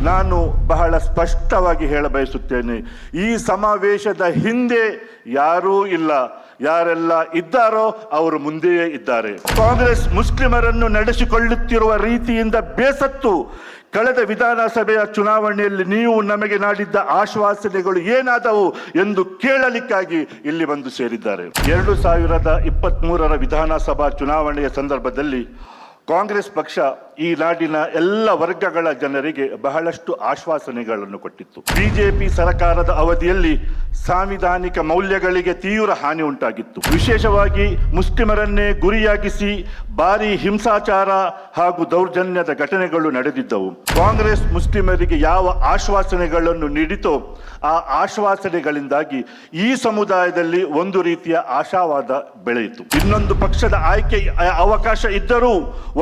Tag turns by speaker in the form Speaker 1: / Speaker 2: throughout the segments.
Speaker 1: ನಾನು ಬಹಳ ಸ್ಪಷ್ಟವಾಗಿ ಹೇಳಬಯಸುತ್ತೇನೆ, ಈ ಸಮಾವೇಶದ ಹಿಂದೆ ಯಾರೂ ಇಲ್ಲ. ಯಾರೆಲ್ಲ ಇದ್ದಾರೋ ಅವರು ಮುಂದೆಯೇ ಇದ್ದಾರೆ. ಕಾಂಗ್ರೆಸ್ ಮುಸ್ಲಿಮರನ್ನು ನಡೆಸಿಕೊಳ್ಳುತ್ತಿರುವ ರೀತಿಯಿಂದ ಬೇಸತ್ತು ಕಳೆದ ವಿಧಾನಸಭೆಯ ಚುನಾವಣೆಯಲ್ಲಿ ನೀವು ನಮಗೆ ನೀಡಿದ್ದ ಆಶ್ವಾಸನೆಗಳು ಏನಾದವು ಎಂದು ಕೇಳಲಿಕ್ಕಾಗಿ ಇಲ್ಲಿ ಬಂದು ಸೇರಿದ್ದಾರೆ. 2023ರ ವಿಧಾನಸಭಾ ಚುನಾವಣೆಯ ಸಂದರ್ಭದಲ್ಲಿ ಕಾಂಗ್ರೆಸ್ ಪಕ್ಷ ಈ ನಾಡಿನ ಎಲ್ಲ ವರ್ಗಗಳ ಜನರಿಗೆ ಬಹಳಷ್ಟು ಆಶ್ವಾಸನೆಗಳನ್ನು ಕೊಟ್ಟಿತ್ತು. ಬಿಜೆಪಿ ಸರ್ಕಾರದ ಅವಧಿಯಲ್ಲಿ ಸಾಂವಿಧಾನಿಕ ಮೌಲ್ಯಗಳಿಗೆ ತೀವ್ರ ಹಾನಿ ಉಂಟಾಗಿತ್ತು. ವಿಶೇಷವಾಗಿ ಮುಸ್ಲಿಮರನ್ನೇ ಗುರಿಯಾಗಿಸಿ ಭಾರಿ ಹಿಂಸಾಚಾರ ಹಾಗೂ ದೌರ್ಜನ್ಯದ ಘಟನೆಗಳು ನಡೆದಿದ್ದವು. ಕಾಂಗ್ರೆಸ್ ಮುಸ್ಲಿಮರಿಗೆ ಯಾವ ಆಶ್ವಾಸನೆಗಳನ್ನು ನೀಡಿತೋ ಆ ಆಶ್ವಾಸನೆಗಳಿಂದಾಗಿ ಈ ಸಮುದಾಯದಲ್ಲಿ ಒಂದು ರೀತಿಯ ಆಶಾವಾದ ಬೆಳೆಯಿತು. ಇನ್ನೊಂದು ಪಕ್ಷದ ಆಯ್ಕೆ ಅವಕಾಶ ಇದ್ದರೂ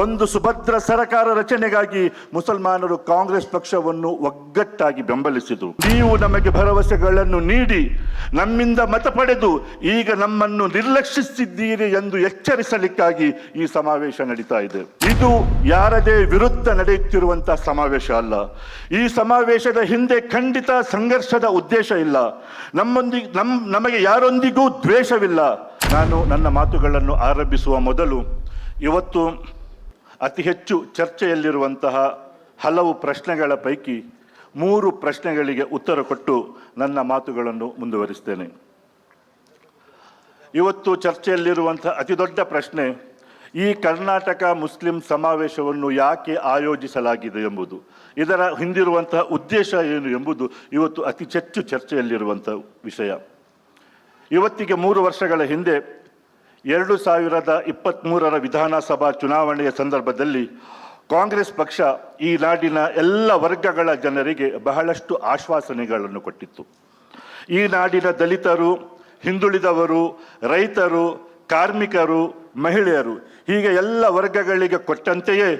Speaker 1: ಒಂದು ಸುಭದ್ರ ಸರ್ಕಾರ ರಚನೆಗಾಗಿ ಮುಸಲ್ಮಾನರು ಕಾಂಗ್ರೆಸ್ ಪಕ್ಷವನ್ನು ಒಗ್ಗಟ್ಟಾಗಿ ಬೆಂಬಲಿಸಿದರು. ನೀವು ನಮಗೆ ಭರವಸೆಗಳನ್ನು ನೀಡಿ ನಮ್ಮಿಂದ ಮತ ಪಡೆದು ಈಗ ನಮ್ಮನ್ನು ನಿರ್ಲಕ್ಷಿಸಿದ್ದೀರಿ ಎಂದು ಎಚ್ಚರಿಸಲಿಕ್ಕಾಗಿ ಈ ಸಮಾವೇಶ ನಡೀತಾ ಇದೆ. ಇದು ಯಾರದೇ ವಿರುದ್ಧ ನಡೆಯುತ್ತಿರುವಂತಹ ಸಮಾವೇಶ ಅಲ್ಲ. ಈ ಸಮಾವೇಶದ ಹಿಂದೆ ಖಂಡಿತ ಸಂಘರ್ಷದ ಉದ್ದೇಶ ಇಲ್ಲ. ನಮಗೆ ಯಾರೊಂದಿಗೂ ದ್ವೇಷವಿಲ್ಲ. ನಾನು ನನ್ನ ಮಾತುಗಳನ್ನು ಆರಂಭಿಸುವ ಮೊದಲು ಇವತ್ತು ಅತಿ ಹೆಚ್ಚು ಚರ್ಚೆಯಲ್ಲಿರುವಂತಹ ಹಲವು ಪ್ರಶ್ನೆಗಳ ಪೈಕಿ 3 ಪ್ರಶ್ನೆಗಳಿಗೆ ಉತ್ತರ ಕೊಟ್ಟು ನನ್ನ ಮಾತುಗಳನ್ನು ಮುಂದುವರಿಸ್ತೇನೆ. ಇವತ್ತು ಚರ್ಚೆಯಲ್ಲಿರುವಂತಹ ಅತಿ ದೊಡ್ಡ ಪ್ರಶ್ನೆ, ಈ ಕರ್ನಾಟಕ ಮುಸ್ಲಿಂ ಸಮಾವೇಶವನ್ನು ಯಾಕೆ ಆಯೋಜಿಸಲಾಗಿದೆ ಎಂಬುದು, ಇದರ ಹಿಂದಿರುವಂತಹ ಉದ್ದೇಶ ಏನು ಎಂಬುದು ಇವತ್ತು ಅತಿ ಹೆಚ್ಚು ಚರ್ಚೆಯಲ್ಲಿರುವಂತಹ ವಿಷಯ. ಇವತ್ತಿಗೆ 3 ವರ್ಷಗಳ ಹಿಂದೆ 2023ರ ವಿಧಾನಸಭಾ ಚುನಾವಣೆಯ ಸಂದರ್ಭದಲ್ಲಿ ಕಾಂಗ್ರೆಸ್ ಪಕ್ಷ ಈ ನಾಡಿನ ಎಲ್ಲ ವರ್ಗಗಳ ಜನರಿಗೆ ಬಹಳಷ್ಟು ಆಶ್ವಾಸನೆಗಳನ್ನು ಕೊಟ್ಟಿತ್ತು. ಈ ನಾಡಿನ ದಲಿತರು, ಹಿಂದುಳಿದವರು, ರೈತರು, ಕಾರ್ಮಿಕರು, ಮಹಿಳೆಯರು ಹೀಗೆ ಎಲ್ಲ ವರ್ಗಗಳಿಗೆ ಕೊಟ್ಟಂತೆಯೇ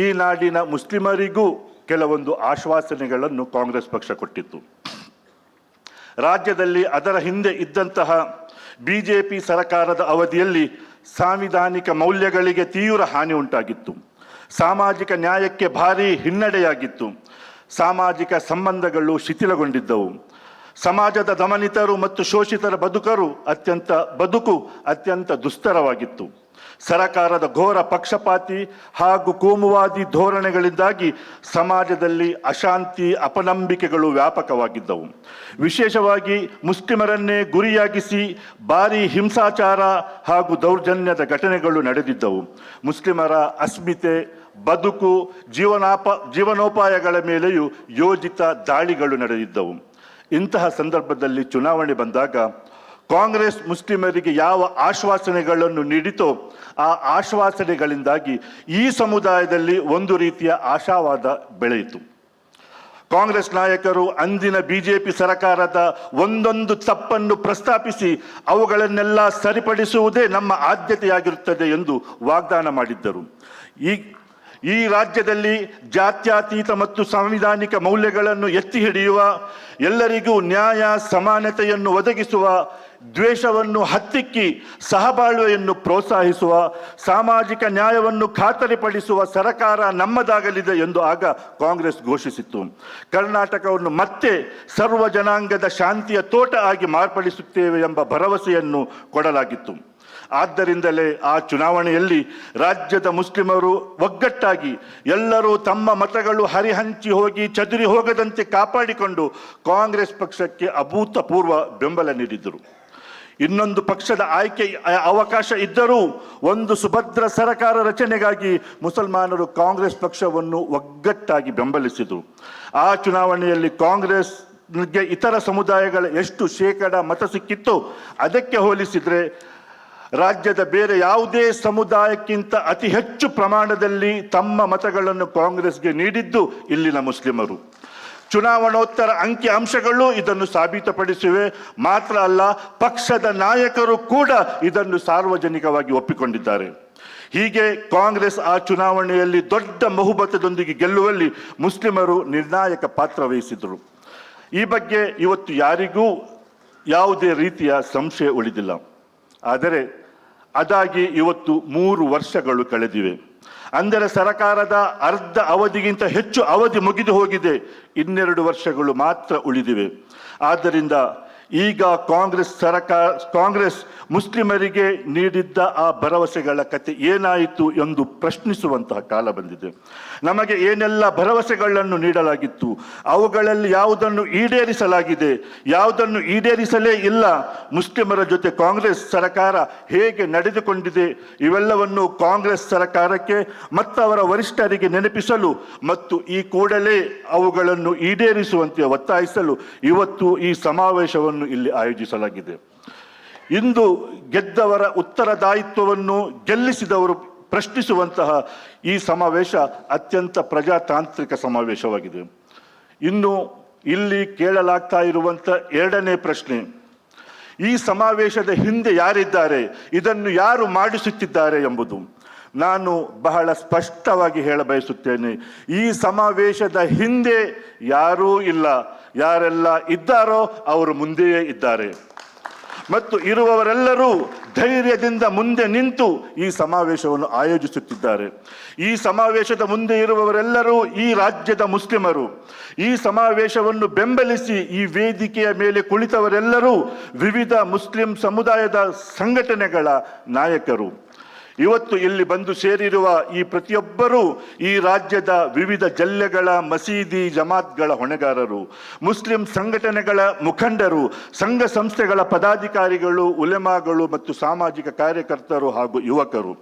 Speaker 1: ಈ ನಾಡಿನ ಮುಸ್ಲಿಮರಿಗೂ ಕೆಲವೊಂದು ಆಶ್ವಾಸನೆಗಳನ್ನು ಕಾಂಗ್ರೆಸ್ ಪಕ್ಷ ಕೊಟ್ಟಿತ್ತು. ರಾಜ್ಯದಲ್ಲಿ ಅದರ ಹಿಂದೆ ಇದ್ದಂತಹ ಬಿಜೆಪಿ ಸರ್ಕಾರದ ಅವಧಿಯಲ್ಲಿ ಸಾಂವಿಧಾನಿಕ ಮೌಲ್ಯಗಳಿಗೆ ತೀವ್ರ ಹಾನಿ ಉಂಟಾಗಿತ್ತು. ಸಾಮಾಜಿಕ ನ್ಯಾಯಕ್ಕೆ ಭಾರಿ ಹಿನ್ನಡೆಯಾಗಿತ್ತು. ಸಾಮಾಜಿಕ ಸಂಬಂಧಗಳು ಶಿಥಿಲಗೊಂಡಿದ್ದವು. ಸಮಾಜದ ದಮನಿತರು ಮತ್ತು ಶೋಷಿತರ ಬದುಕು ಅತ್ಯಂತ ದುಸ್ತರವಾಗಿತ್ತು. ಸರಕಾರದ ಘೋರ ಪಕ್ಷಪಾತಿ ಹಾಗೂ ಕೋಮುವಾದಿ ಧೋರಣೆಗಳಿಂದಾಗಿ ಸಮಾಜದಲ್ಲಿ ಅಶಾಂತಿ, ಅಪನಂಬಿಕೆಗಳು ವ್ಯಾಪಕವಾಗಿದ್ದವು. ವಿಶೇಷವಾಗಿ ಮುಸ್ಲಿಮರನ್ನೇ ಗುರಿಯಾಗಿಸಿ ಭಾರಿ ಹಿಂಸಾಚಾರ ಹಾಗೂ ದೌರ್ಜನ್ಯದ ಘಟನೆಗಳು ನಡೆದಿದ್ದವು. ಮುಸ್ಲಿಮರ ಅಸ್ಮಿತೆ, ಬದುಕು, ಜೀವನೋಪಾಯಗಳ ಮೇಲೆಯೂ ಯೋಜಿತ ದಾಳಿಗಳು ನಡೆದಿದ್ದವು. ಇಂತಹ ಸಂದರ್ಭದಲ್ಲಿ ಚುನಾವಣೆ ಬಂದಾಗ ಕಾಂಗ್ರೆಸ್ ಮುಸ್ಲಿಮರಿಗೆ ಯಾವ ಆಶ್ವಾಸನೆಗಳನ್ನು ನೀಡಿತೋ ಆ ಆಶ್ವಾಸನೆಗಳಿಂದಾಗಿ ಈ ಸಮುದಾಯದಲ್ಲಿ ಒಂದು ರೀತಿಯ ಆಶಾವಾದ ಬೆಳೆಯಿತು. ಕಾಂಗ್ರೆಸ್ ನಾಯಕರು ಅಂದಿನ ಬಿಜೆಪಿ ಸರ್ಕಾರದ ಒಂದೊಂದು ತಪ್ಪನ್ನು ಪ್ರಸ್ತಾಪಿಸಿ ಅವುಗಳನ್ನೆಲ್ಲ ಸರಿಪಡಿಸುವುದೇ ನಮ್ಮ ಆದ್ಯತೆಯಾಗಿರುತ್ತದೆ ಎಂದು ವಾಗ್ದಾನ ಮಾಡಿದ್ದರು. ಈ ರಾಜ್ಯದಲ್ಲಿ ಜಾತ್ಯತೀತ ಮತ್ತು ಸಾಂವಿಧಾನಿಕ ಮೌಲ್ಯಗಳನ್ನು ಎತ್ತಿ ಹಿಡಿಯುವ, ಎಲ್ಲರಿಗೂ ನ್ಯಾಯ ಸಮಾನತೆಯನ್ನು ಒದಗಿಸುವ, ದ್ವೇಷವನ್ನು ಹತ್ತಿಕ್ಕಿ ಸಹಬಾಳ್ವೆಯನ್ನು ಪ್ರೋತ್ಸಾಹಿಸುವ, ಸಾಮಾಜಿಕ ನ್ಯಾಯವನ್ನು ಖಾತರಿಪಡಿಸುವ ಸರ್ಕಾರ ನಮ್ಮದಾಗಲಿದೆ ಎಂದು ಆಗ ಕಾಂಗ್ರೆಸ್ ಘೋಷಿಸಿತ್ತು. ಕರ್ನಾಟಕವನ್ನು ಮತ್ತೆ ಸರ್ವ ಜನಾಂಗದ ಶಾಂತಿಯ ತೋಟ ಆಗಿ ಮಾರ್ಪಡಿಸುತ್ತೇವೆ ಎಂಬ ಭರವಸೆಯನ್ನು ಕೊಡಲಾಗಿತ್ತು. ಆದ್ದರಿಂದಲೇ ಆ ಚುನಾವಣೆಯಲ್ಲಿ ರಾಜ್ಯದ ಮುಸ್ಲಿಮರು ಒಗ್ಗಟ್ಟಾಗಿ ಎಲ್ಲರೂ ತಮ್ಮ ಮತಗಳು ಹರಿಹಂಚಿ ಹೋಗಿ ಚದುರಿ ಹೋಗದಂತೆ ಕಾಪಾಡಿಕೊಂಡು ಕಾಂಗ್ರೆಸ್ ಪಕ್ಷಕ್ಕೆ ಅಭೂತಪೂರ್ವ ಬೆಂಬಲ ನೀಡಿದ್ದರು. ಇನ್ನೊಂದು ಪಕ್ಷದ ಆಯ್ಕೆ ಅವಕಾಶ ಇದ್ದರೂ ಒಂದು ಸುಭದ್ರ ಸರ್ಕಾರ ರಚನೆಗಾಗಿ ಮುಸಲ್ಮಾನರು ಕಾಂಗ್ರೆಸ್ ಪಕ್ಷವನ್ನು ಒಗ್ಗಟ್ಟಾಗಿ ಬೆಂಬಲಿಸಿದರು. ಆ ಚುನಾವಣೆಯಲ್ಲಿ ಕಾಂಗ್ರೆಸ್ಗೆ ಇತರ ಸಮುದಾಯಗಳ ಎಷ್ಟು ಶೇಕಡ ಮತ ಸಿಕ್ಕಿತ್ತೋ ಅದಕ್ಕೆ ಹೋಲಿಸಿದರೆ ರಾಜ್ಯದ ಬೇರೆ ಯಾವುದೇ ಸಮುದಾಯಕ್ಕಿಂತ ಅತಿ ಹೆಚ್ಚು ಪ್ರಮಾಣದಲ್ಲಿ ತಮ್ಮ ಮತಗಳನ್ನು ಕಾಂಗ್ರೆಸ್ಗೆ ನೀಡಿದ್ದು ಇಲ್ಲಿನ ಮುಸ್ಲಿಮರು. ಚುನಾವಣೋತ್ತರ ಅಂಕಿ ಅಂಶಗಳು ಇದನ್ನು ಸಾಬೀತುಪಡಿಸಿವೆ. ಮಾತ್ರ ಅಲ್ಲ, ಪಕ್ಷದ ನಾಯಕರು ಕೂಡ ಇದನ್ನು ಸಾರ್ವಜನಿಕವಾಗಿ ಒಪ್ಪಿಕೊಂಡಿದ್ದಾರೆ. ಹೀಗೆ ಕಾಂಗ್ರೆಸ್ ಆ ಚುನಾವಣೆಯಲ್ಲಿ ದೊಡ್ಡ ಬಹುಮತದೊಂದಿಗೆ ಗೆಲ್ಲುವಲ್ಲಿ ಮುಸ್ಲಿಮರು ನಿರ್ಣಾಯಕ ಪಾತ್ರ ವಹಿಸಿದರು. ಈ ಬಗ್ಗೆ ಇವತ್ತು ಯಾರಿಗೂ ಯಾವುದೇ ರೀತಿಯ ಸಂಶಯ ಉಳಿದಿಲ್ಲ. ಆದರೆ ಅದಾಗಿ ಇವತ್ತು 3 ವರ್ಷಗಳು ಕಳೆದಿವೆ. ಅಂದರೆ ಸರ್ಕಾರದ ಅರ್ಧ ಅವಧಿಗಿಂತ ಹೆಚ್ಚು ಅವಧಿ ಮುಗಿದು ಹೋಗಿದೆ, 2 ವರ್ಷಗಳು ಮಾತ್ರ ಉಳಿದಿವೆ. ಆದ್ದರಿಂದ ಈಗ ಕಾಂಗ್ರೆಸ್ ಮುಸ್ಲಿಮರಿಗೆ ನೀಡಿದ್ದ ಆ ಭರವಸೆಗಳ ಕತೆ ಏನಾಯಿತು ಎಂದು ಪ್ರಶ್ನಿಸುವಂತಹ ಕಾಲ ಬಂದಿದೆ. ನಮಗೆ ಏನೆಲ್ಲ ಭರವಸೆಗಳನ್ನು ನೀಡಲಾಗಿತ್ತು, ಅವುಗಳಲ್ಲಿ ಯಾವುದನ್ನು ಈಡೇರಿಸಲಾಗಿದೆ, ಯಾವುದನ್ನು ಈಡೇರಿಸಲೇ ಇಲ್ಲ, ಮುಸ್ಲಿಮರ ಜೊತೆ ಕಾಂಗ್ರೆಸ್ ಸರ್ಕಾರ ಹೇಗೆ ನಡೆದುಕೊಂಡಿದೆ, ಇವೆಲ್ಲವನ್ನು ಕಾಂಗ್ರೆಸ್ ಸರ್ಕಾರಕ್ಕೆ ಮತ್ತು ಅವರ ವರಿಷ್ಠರಿಗೆ ನೆನಪಿಸಲು ಮತ್ತು ಈ ಕೂಡಲೇ ಅವುಗಳನ್ನು ಈಡೇರಿಸುವಂತೆ ಒತ್ತಾಯಿಸಲು ಇವತ್ತು ಈ ಸಮಾವೇಶವನ್ನು ಇಲ್ಲಿ ಆಯೋಜಿಸಲಾಗಿದೆ. ಇಂದು ಗೆದ್ದವರ ಉತ್ತರದಾಯಿತ್ವವನ್ನು ಗೆಲ್ಲಿಸಿದವರು ಪ್ರಶ್ನಿಸುವಂತಹ ಈ ಸಮಾವೇಶ ಅತ್ಯಂತ ಪ್ರಜಾತಾಂತ್ರಿಕ ಸಮಾವೇಶವಾಗಿದೆ. ಇನ್ನು ಇಲ್ಲಿ ಕೇಳಲಾಗ್ತಾ ಇರುವಂಥ 2ನೇ ಪ್ರಶ್ನೆ, ಈ ಸಮಾವೇಶದ ಹಿಂದೆ ಯಾರಿದ್ದಾರೆ, ಇದನ್ನು ಯಾರು ಮಾಡಿಸುತ್ತಿದ್ದಾರೆ ಎಂಬುದು. ನಾನು ಬಹಳ ಸ್ಪಷ್ಟವಾಗಿ ಹೇಳಬಯಸುತ್ತೇನೆ, ಈ ಸಮಾವೇಶದ ಹಿಂದೆ ಯಾರೂ ಇಲ್ಲ. ಯಾರೆಲ್ಲ ಇದ್ದಾರೋ ಅವರು ಮುಂದೆಯೇ ಇದ್ದಾರೆ ಮತ್ತು ಇರುವವರೆಲ್ಲರೂ ಧೈರ್ಯದಿಂದ ಮುಂದೆ ನಿಂತು ಈ ಸಮಾವೇಶವನ್ನು ಆಯೋಜಿಸುತ್ತಿದ್ದಾರೆ. ಈ ಸಮಾವೇಶದ ಮುಂದೆ ಇರುವವರೆಲ್ಲರೂ ಈ ರಾಜ್ಯದ ಮುಸ್ಲಿಮರು. ಈ ಸಮಾವೇಶವನ್ನು ಬೆಂಬಲಿಸಿ ಈ ವೇದಿಕೆಯ ಮೇಲೆ ಕುಳಿತವರೆಲ್ಲರೂ ವಿವಿಧ ಮುಸ್ಲಿಂ ಸಮುದಾಯದ ಸಂಘಟನೆಗಳ ನಾಯಕರು. ಇವತ್ತು ಇಲ್ಲಿ ಬಂದು ಸೇರಿರುವ ಈ ಪ್ರತಿಯೊಬ್ಬರೂ ಈ ರಾಜ್ಯದ ವಿವಿಧ ಜಿಲ್ಲೆಗಳ ಮಸೀದಿ ಜಮಾತ್ಗಳ ಹೊಣೆಗಾರರು, ಮುಸ್ಲಿಂ ಸಂಘಟನೆಗಳ ಮುಖಂಡರು, ಸಂಘ ಸಂಸ್ಥೆಗಳ ಪದಾಧಿಕಾರಿಗಳು, ಉಲೆಮಾಗಳು ಮತ್ತು ಸಾಮಾಜಿಕ ಕಾರ್ಯಕರ್ತರು ಹಾಗೂ ಯುವಕರು.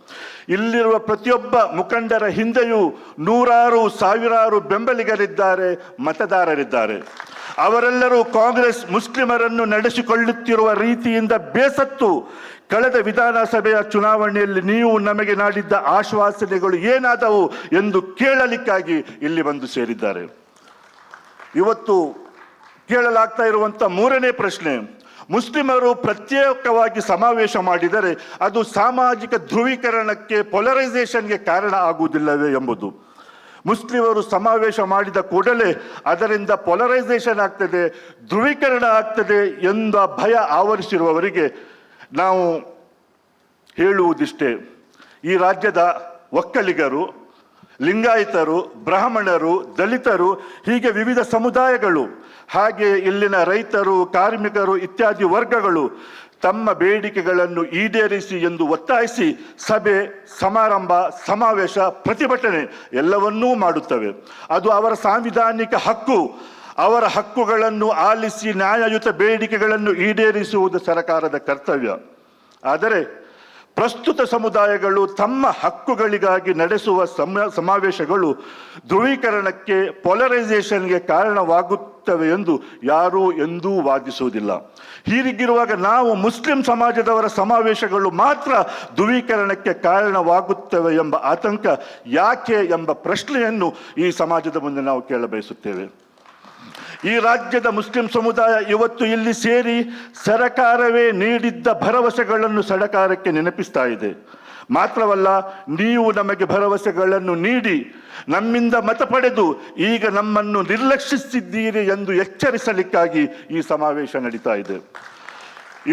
Speaker 1: ಇಲ್ಲಿರುವ ಪ್ರತಿಯೊಬ್ಬ ಮುಖಂಡರ ಹಿಂದೆಯೂ ನೂರಾರು ಸಾವಿರಾರು ಬೆಂಬಲಿಗರಿದ್ದಾರೆ, ಮತದಾರರಿದ್ದಾರೆ. ಅವರೆಲ್ಲರೂ ಕಾಂಗ್ರೆಸ್ ಮುಸ್ಲಿಮರನ್ನು ನಡೆಸಿಕೊಳ್ಳುತ್ತಿರುವ ರೀತಿಯಿಂದ ಬೇಸತ್ತು ಕಳೆದ ವಿಧಾನಸಭೆಯ ಚುನಾವಣೆಯಲ್ಲಿ ನೀವು ನಮಗೆ ನೀಡಿದ್ದ ಆಶ್ವಾಸನೆಗಳು ಏನಾದವು ಎಂದು ಕೇಳಲಿಕ್ಕಾಗಿ ಇಲ್ಲಿ ಬಂದು ಸೇರಿದ್ದಾರೆ. ಇವತ್ತು ಕೇಳಲಾಗ್ತಾ ಇರುವಂಥ 3ನೇ ಪ್ರಶ್ನೆ, ಮುಸ್ಲಿಮರು ಪ್ರತ್ಯೇಕವಾಗಿ ಸಮಾವೇಶ ಮಾಡಿದರೆ ಅದು ಸಾಮಾಜಿಕ ಧ್ರುವೀಕರಣಕ್ಕೆ, ಪೊಲರೈಸೇಷನ್ಗೆ ಕಾರಣ ಆಗುವುದಿಲ್ಲವೇ ಎಂಬುದು. ಮುಸ್ಲಿಮರು ಸಮಾವೇಶ ಮಾಡಿದ ಕೂಡಲೇ ಅದರಿಂದ ಪೊಲರೈಸೇಷನ್ ಆಗ್ತದೆ, ಧ್ರುವೀಕರಣ ಆಗ್ತದೆ ಎಂಬ ಭಯ ಆವರಿಸಿರುವವರಿಗೆ ನಾವು ಹೇಳುವುದಿಷ್ಟೇ, ಈ ರಾಜ್ಯದ ಒಕ್ಕಲಿಗರು, ಲಿಂಗಾಯತರು, ಬ್ರಾಹ್ಮಣರು, ದಲಿತರು, ಹೀಗೆ ವಿವಿಧ ಸಮುದಾಯಗಳು, ಹಾಗೆ ಇಲ್ಲಿನ ರೈತರು, ಕಾರ್ಮಿಕರು ಇತ್ಯಾದಿ ವರ್ಗಗಳು ತಮ್ಮ ಬೇಡಿಕೆಗಳನ್ನು ಈಡೇರಿಸಿ ಎಂದು ಒತ್ತಾಯಿಸಿ ಸಭೆ, ಸಮಾರಂಭ, ಸಮಾವೇಶ, ಪ್ರತಿಭಟನೆ ಎಲ್ಲವನ್ನೂ ಮಾಡುತ್ತವೆ. ಅದು ಅವರ ಸಾಂವಿಧಾನಿಕ ಹಕ್ಕು. ಅವರ ಹಕ್ಕುಗಳನ್ನು ಆಲಿಸಿ ನ್ಯಾಯಯುತ ಬೇಡಿಕೆಗಳನ್ನು ಈಡೇರಿಸುವುದು ಸರ್ಕಾರದ ಕರ್ತವ್ಯ. ಆದರೆ ಪ್ರಸ್ತುತ ಸಮುದಾಯಗಳು ತಮ್ಮ ಹಕ್ಕುಗಳಿಗಾಗಿ ನಡೆಸುವ ಸಮಾವೇಶಗಳು ಧ್ರುವೀಕರಣಕ್ಕೆ, ಪೊಲರೈಸೇಷನ್ಗೆ ಕಾರಣವಾಗುತ್ತವೆ ಎಂದು ಯಾರೂ ಎಂದೂ ವಾದಿಸುವುದಿಲ್ಲ. ಹೀಗಿರುವಾಗ ನಾವು ಮುಸ್ಲಿಂ ಸಮಾಜದವರ ಸಮಾವೇಶಗಳು ಮಾತ್ರ ಧ್ರುವೀಕರಣಕ್ಕೆ ಕಾರಣವಾಗುತ್ತವೆ ಎಂಬ ಆತಂಕ ಯಾಕೆ ಎಂಬ ಪ್ರಶ್ನೆಯನ್ನು ಈ ಸಮಾಜದ ಮುಂದೆ ನಾವು ಕೇಳಬಯಸುತ್ತೇವೆ. ಈ ರಾಜ್ಯದ ಮುಸ್ಲಿಂ ಸಮುದಾಯ ಇವತ್ತು ಇಲ್ಲಿ ಸೇರಿ ಸರಕಾರವೇ ನೀಡಿದ್ದ ಭರವಸೆಗಳನ್ನು ಸರಕಾರಕ್ಕೆ ನೆನಪಿಸ್ತಾ ಇದೆ. ಮಾತ್ರವಲ್ಲ, ನೀವು ನಮಗೆ ಭರವಸೆಗಳನ್ನು ನೀಡಿ ನಮ್ಮಿಂದ ಮತ ಪಡೆದು ಈಗ ನಮ್ಮನ್ನು ನಿರ್ಲಕ್ಷಿಸಿದ್ದೀರಿ ಎಂದು ಎಚ್ಚರಿಸಲಿಕ್ಕಾಗಿ ಈ ಸಮಾವೇಶ ನಡೀತಾ ಇದೆ.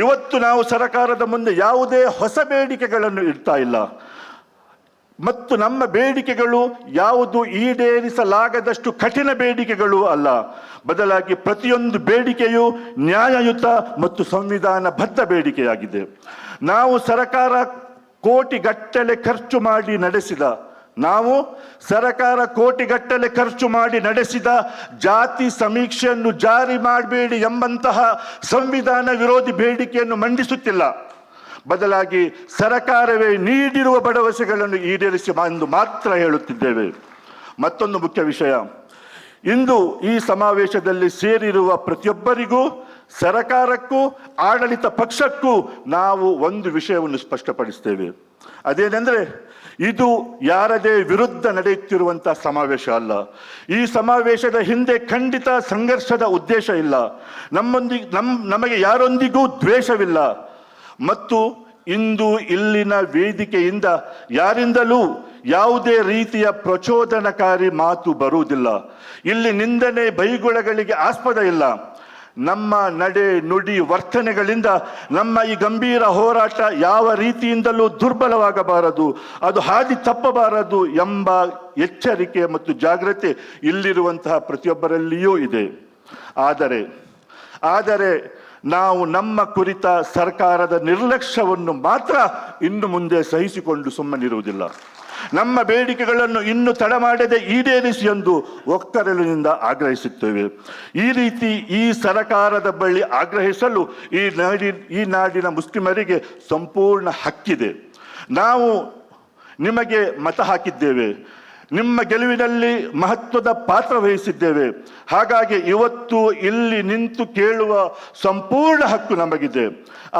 Speaker 1: ಇವತ್ತು ನಾವು ಸರಕಾರದ ಮುಂದೆ ಯಾವುದೇ ಹೊಸ ಬೇಡಿಕೆಗಳನ್ನು ಇಡ್ತಾ ಇಲ್ಲ ಮತ್ತು ನಮ್ಮ ಬೇಡಿಕೆಗಳು ಯಾವುದು ಈಡೇರಿಸಲಾಗದಷ್ಟು ಕಠಿಣ ಬೇಡಿಕೆಗಳು ಅಲ್ಲ. ಬದಲಾಗಿ ಪ್ರತಿಯೊಂದು ಬೇಡಿಕೆಯು ನ್ಯಾಯಯುತ ಮತ್ತು ಸಂವಿಧಾನಬದ್ಧ ಬೇಡಿಕೆಯಾಗಿದೆ. ನಾವು ಸರ್ಕಾರ ಕೋಟಿಗಟ್ಟಲೆ ಖರ್ಚು ಮಾಡಿ ನಡೆಸಿದ ಜಾತಿ ಸಮೀಕ್ಷೆಯನ್ನು ಜಾರಿ ಮಾಡಬೇಡಿ ಎಂಬಂತಹ ಸಂವಿಧಾನ ವಿರೋಧಿ ಬೇಡಿಕೆಯನ್ನು ಮಂಡಿಸುತ್ತಿಲ್ಲ. ಬದಲಾಗಿ ಸರಕಾರವೇ ನೀಡಿರುವ ಭರವಸೆಗಳನ್ನು ಈಡೇರಿಸಿ ಎಂದು ಮಾತ್ರ ಹೇಳುತ್ತಿದ್ದೇವೆ. ಮತ್ತೊಂದು ಮುಖ್ಯ ವಿಷಯ, ಇಂದು ಈ ಸಮಾವೇಶದಲ್ಲಿ ಸೇರಿರುವ ಪ್ರತಿಯೊಬ್ಬರಿಗೂ, ಸರಕಾರಕ್ಕೂ, ಆಡಳಿತ ಪಕ್ಷಕ್ಕೂ ನಾವು ಒಂದು ವಿಷಯವನ್ನು ಸ್ಪಷ್ಟಪಡಿಸ್ತೇವೆ. ಅದೇನೆಂದರೆ, ಇದು ಯಾರದೇ ವಿರುದ್ಧ ನಡೆಯುತ್ತಿರುವಂತಹ ಸಮಾವೇಶ ಅಲ್ಲ. ಈ ಸಮಾವೇಶದ ಹಿಂದೆ ಖಂಡಿತ ಸಂಘರ್ಷದ ಉದ್ದೇಶ ಇಲ್ಲ. ನಮಗೆ ಯಾರೊಂದಿಗೂ ದ್ವೇಷವಿಲ್ಲ ಮತ್ತು ಇಂದು ಇಲ್ಲಿನ ವೇದಿಕೆಯಿಂದ ಯಾರಿಂದಲೂ ಯಾವುದೇ ರೀತಿಯ ಪ್ರಚೋದನಕಾರಿ ಮಾತು ಬರುವುದಿಲ್ಲ. ಇಲ್ಲಿ ನಿಂದನೆ, ಬೈಗುಳಗಳಿಗೆ ಆಸ್ಪದ ಇಲ್ಲ. ನಮ್ಮ ನಡೆ ನುಡಿ ವರ್ತನೆಗಳಿಂದ ನಮ್ಮ ಈ ಗಂಭೀರ ಹೋರಾಟ ಯಾವ ರೀತಿಯಿಂದಲೂ ದುರ್ಬಲವಾಗಬಾರದು, ಅದು ಹಾದಿ ತಪ್ಪಬಾರದು ಎಂಬ ಎಚ್ಚರಿಕೆ ಮತ್ತು ಜಾಗ್ರತೆ ಇಲ್ಲಿರುವಂತಹ ಪ್ರತಿಯೊಬ್ಬರಲ್ಲಿಯೂ ಇದೆ. ಆದರೆ ನಾವು ನಮ್ಮ ಕುರಿತ ಸರ್ಕಾರದ ನಿರ್ಲಕ್ಷ್ಯವನ್ನು ಮಾತ್ರ ಇನ್ನು ಮುಂದೆ ಸಹಿಸಿಕೊಂಡು ಸುಮ್ಮನಿರುವುದಿಲ್ಲ. ನಮ್ಮ ಬೇಡಿಕೆಗಳನ್ನು ಇನ್ನು ತಡ ಮಾಡದೆ ಈಡೇರಿಸಿ ಎಂದು ಒಕ್ಕರಲಿನಿಂದ ಆಗ್ರಹಿಸುತ್ತೇವೆ. ಈ ರೀತಿ ಈ ಸರ್ಕಾರದ ಬಳಿ ಆಗ್ರಹಿಸಲು ಈ ನಾಡಿನ ಮುಸ್ಲಿಮರಿಗೆ ಸಂಪೂರ್ಣ ಹಕ್ಕಿದೆ. ನಾವು ನಿಮಗೆ ಮತ ಹಾಕಿದ್ದೇವೆ, ನಿಮ್ಮ ಗೆಲುವಿನಲ್ಲಿ ಮಹತ್ವದ ಪಾತ್ರ ವಹಿಸಿದ್ದೇವೆ. ಹಾಗಾಗಿ ಇವತ್ತು ಇಲ್ಲಿ ನಿಂತು ಕೇಳುವ ಸಂಪೂರ್ಣ ಹಕ್ಕು ನಮಗಿದೆ.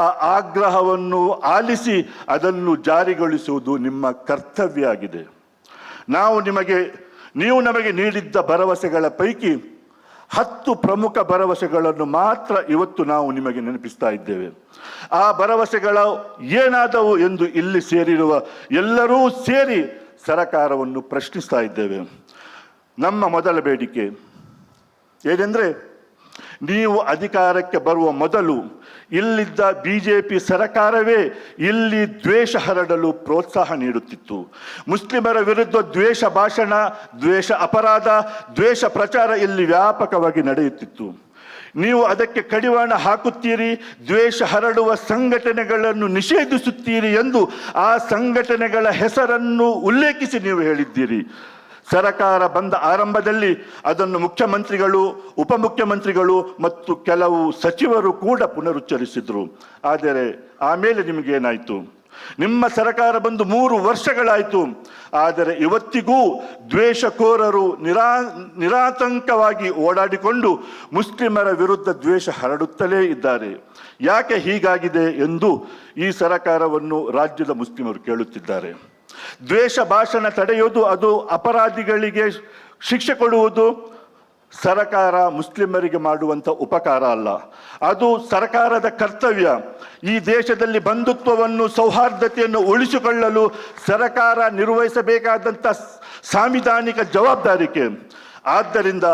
Speaker 1: ಆ ಆಗ್ರಹವನ್ನು ಆಲಿಸಿ ಅದನ್ನು ಜಾರಿಗೊಳಿಸುವುದು ನಿಮ್ಮ ಕರ್ತವ್ಯ ಆಗಿದೆ. ನೀವು ನಮಗೆ ನೀಡಿದ್ದ ಭರವಸೆಗಳ ಪೈಕಿ 10 ಪ್ರಮುಖ ಭರವಸೆಗಳನ್ನು ಮಾತ್ರ ಇವತ್ತು ನಾವು ನಿಮಗೆ ನೆನಪಿಸ್ತಾ ಇದ್ದೇವೆ. ಆ ಭರವಸೆಗಳು ಏನಾದವು ಎಂದು ಇಲ್ಲಿ ಸೇರಿರುವ ಎಲ್ಲರೂ ಸೇರಿ ಸರಕಾರವನ್ನು ಪ್ರಶ್ನಿಸ್ತಾ ಇದ್ದೇವೆ. ನಮ್ಮ ಮೊದಲ ಬೇಡಿಕೆ ಏನೆಂದರೆ, ನೀವು ಅಧಿಕಾರಕ್ಕೆ ಬರುವ ಮೊದಲು ಇಲ್ಲಿದ್ದ ಬಿಜೆಪಿ ಸರ್ಕಾರವೇ ಇಲ್ಲಿ ದ್ವೇಷ ಹರಡಲು ಪ್ರೋತ್ಸಾಹ ನೀಡುತ್ತಿತ್ತು. ಮುಸ್ಲಿಮರ ವಿರುದ್ಧ ದ್ವೇಷ ಭಾಷಣ, ದ್ವೇಷ ಅಪರಾಧ, ದ್ವೇಷ ಪ್ರಚಾರ ಇಲ್ಲಿ ವ್ಯಾಪಕವಾಗಿ ನಡೆಯುತ್ತಿತ್ತು. ನೀವು ಅದಕ್ಕೆ ಕಡಿವಾಣ ಹಾಕುತ್ತೀರಿ, ದ್ವೇಷ ಹರಡುವ ಸಂಘಟನೆಗಳನ್ನು ನಿಷೇಧಿಸುತ್ತೀರಿ ಎಂದು ಆ ಸಂಘಟನೆಗಳ ಹೆಸರನ್ನು ಉಲ್ಲೇಖಿಸಿ ನೀವು ಹೇಳಿದ್ದೀರಿ. ಸರಕಾರ ಬಂದ ಆರಂಭದಲ್ಲಿ ಅದನ್ನು ಮುಖ್ಯಮಂತ್ರಿಗಳು, ಉಪಮುಖ್ಯಮಂತ್ರಿಗಳು ಮತ್ತು ಕೆಲವು ಸಚಿವರು ಕೂಡ ಪುನರುಚ್ಚರಿಸಿದರು. ಆದರೆ ಆಮೇಲೆ ನಿಮಗೇನಾಯಿತು? ನಿಮ್ಮ ಸರ್ಕಾರ ಬಂದು 3 ವರ್ಷಗಳಾಯಿತು. ಆದರೆ ಇವತ್ತಿಗೂ ದ್ವೇಷಕೋರರು ನಿರಾತಂಕವಾಗಿ ಓಡಾಡಿಕೊಂಡು ಮುಸ್ಲಿಮರ ವಿರುದ್ಧ ದ್ವೇಷ ಹರಡುತ್ತಲೇ ಇದ್ದಾರೆ. ಯಾಕೆ ಹೀಗಾಗಿದೆ ಎಂದು ಈ ಸರ್ಕಾರವನ್ನು ರಾಜ್ಯದ ಮುಸ್ಲಿಮರು ಕೇಳುತ್ತಿದ್ದಾರೆ. ದ್ವೇಷ ಭಾಷಣ ತಡೆಯುವುದು, ಅದು ಅಪರಾಧಿಗಳಿಗೆ ಶಿಕ್ಷೆ ಕೊಡುವುದು ಸರ್ಕಾರ ಮುಸ್ಲಿಮರಿಗೆ ಮಾಡುವಂಥ ಉಪಕಾರ ಅಲ್ಲ, ಅದು ಸರ್ಕಾರದ ಕರ್ತವ್ಯ. ಈ ದೇಶದಲ್ಲಿ ಬಂಧುತ್ವವನ್ನು, ಸೌಹಾರ್ದತೆಯನ್ನು ಉಳಿಸಿಕೊಳ್ಳಲು ಸರ್ಕಾರ ನಿರ್ವಹಿಸಬೇಕಾದಂಥ ಸಾಂವಿಧಾನಿಕ ಜವಾಬ್ದಾರಿಕೆ. ಆದ್ದರಿಂದ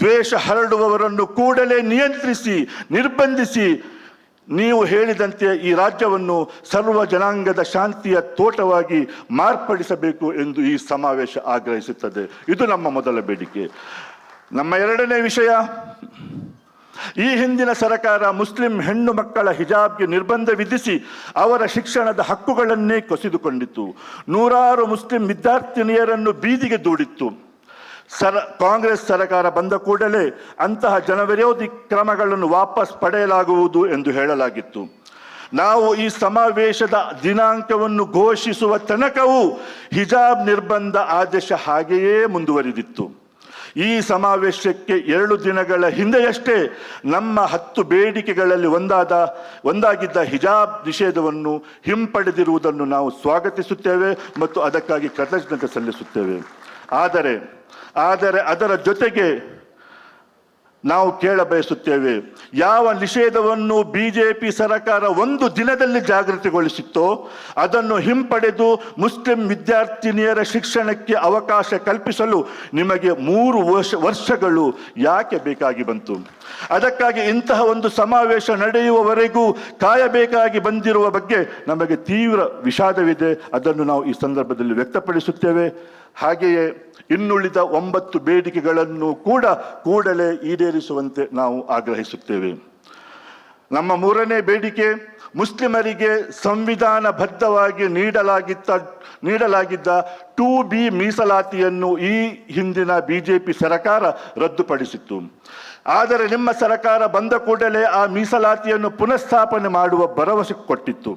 Speaker 1: ದ್ವೇಷ ಹರಡುವವರನ್ನು ಕೂಡಲೇ ನಿಯಂತ್ರಿಸಿ, ನಿರ್ಬಂಧಿಸಿ ನೀವು ಹೇಳಿದಂತೆ ಈ ರಾಜ್ಯವನ್ನು ಸರ್ವ ಜನಾಂಗದ ಶಾಂತಿಯ ತೋಟವಾಗಿ ಮಾರ್ಪಡಿಸಬೇಕು ಎಂದು ಈ ಸಮಾವೇಶ ಆಗ್ರಹಿಸುತ್ತದೆ. ಇದು ನಮ್ಮ ಮೊದಲ ಬೇಡಿಕೆ. ನಮ್ಮ ಎರಡನೇ ವಿಷಯ, ಈ ಹಿಂದಿನ ಸರ್ಕಾರ ಮುಸ್ಲಿಂ ಹೆಣ್ಣು ಮಕ್ಕಳ ಹಿಜಾಬ್ಗೆ ನಿರ್ಬಂಧ ವಿಧಿಸಿ ಅವರ ಶಿಕ್ಷಣದ ಹಕ್ಕುಗಳನ್ನೇ ಕಸಿದುಕೊಂಡಿತ್ತು. 100 ಮುಸ್ಲಿಂ ವಿದ್ಯಾರ್ಥಿನಿಯರನ್ನು ಬೀದಿಗೆ ದೂಡಿತ್ತು. ಕಾಂಗ್ರೆಸ್ ಸರ್ಕಾರ ಬಂದ ಕೂಡಲೇ ಅಂತಹ ಜನವಿರೋಧಿ ಕ್ರಮಗಳನ್ನು ವಾಪಸ್ ಪಡೆಯಲಾಗುವುದು ಎಂದು ಹೇಳಲಾಗಿತ್ತು. ನಾವು ಈ ಸಮಾವೇಶದ ದಿನಾಂಕವನ್ನು ಘೋಷಿಸುವ ತನಕವೂ ಹಿಜಾಬ್ ನಿರ್ಬಂಧ ಆದೇಶ ಹಾಗೆಯೇ ಮುಂದುವರಿದಿತ್ತು. ಈ ಸಮಾವೇಶಕ್ಕೆ 2 ದಿನಗಳ ಹಿಂದೆಯಷ್ಟೇ ನಮ್ಮ 10 ಬೇಡಿಕೆಗಳಲ್ಲಿ ಒಂದಾಗಿದ್ದ ಹಿಜಾಬ್ ನಿಷೇಧವನ್ನು ಹಿಂಪಡೆದಿರುವುದನ್ನು ನಾವು ಸ್ವಾಗತಿಸುತ್ತೇವೆ ಮತ್ತು ಅದಕ್ಕಾಗಿ ಕೃತಜ್ಞತೆ ಸಲ್ಲಿಸುತ್ತೇವೆ. ಆದರೆ ಅದರ ಜೊತೆಗೆ ನಾವು ಕೇಳಬಯಸುತ್ತೇವೆ, ಯಾವ ನಿಷೇಧವನ್ನು ಬಿಜೆಪಿ ಸರ್ಕಾರ 1 ದಿನದಲ್ಲಿ ಜಾಗೃತಿಗೊಳಿಸಿತ್ತೋ ಅದನ್ನು ಹಿಂಪಡೆದು ಮುಸ್ಲಿಂ ವಿದ್ಯಾರ್ಥಿನಿಯರ ಶಿಕ್ಷಣಕ್ಕೆ ಅವಕಾಶ ಕಲ್ಪಿಸಲು ನಿಮಗೆ 3 ವರ್ಷಗಳು ಯಾಕೆ ಬೇಕಾಗಿ ಬಂತು? ಅದಕ್ಕಾಗಿ ಇಂತಹ ಒಂದು ಸಮಾವೇಶ ನಡೆಯುವವರೆಗೂ ಕಾಯಬೇಕಾಗಿ ಬಂದಿರುವ ಬಗ್ಗೆ ನಮಗೆ ತೀವ್ರ ವಿಷಾದವಿದೆ. ಅದನ್ನು ನಾವು ಈ ಸಂದರ್ಭದಲ್ಲಿ ವ್ಯಕ್ತಪಡಿಸುತ್ತೇವೆ. ಹಾಗೆಯೇ ಇನ್ನುಳಿದ 9 ಬೇಡಿಕೆಗಳನ್ನು ಕೂಡಲೇ ಈಡೇರಿಸುವಂತೆ ನಾವು ಆಗ್ರಹಿಸುತ್ತೇವೆ. ನಮ್ಮ 3ನೇ ಬೇಡಿಕೆ, ಮುಸ್ಲಿಮರಿಗೆ ಸಂವಿಧಾನಬದ್ಧವಾಗಿ ನೀಡಲಾಗಿದ್ದ 2B ಮೀಸಲಾತಿಯನ್ನು ಈ ಹಿಂದಿನ ಬಿಜೆಪಿ ಸರ್ಕಾರ ರದ್ದುಪಡಿಸಿತ್ತು. ಆದರೆ ನಿಮ್ಮ ಸರ್ಕಾರ ಬಂದ ಕೂಡಲೇ ಆ ಮೀಸಲಾತಿಯನ್ನು ಪುನಃಸ್ಥಾಪನೆ ಮಾಡುವ ಭರವಸೆ ಕೊಟ್ಟಿತ್ತು.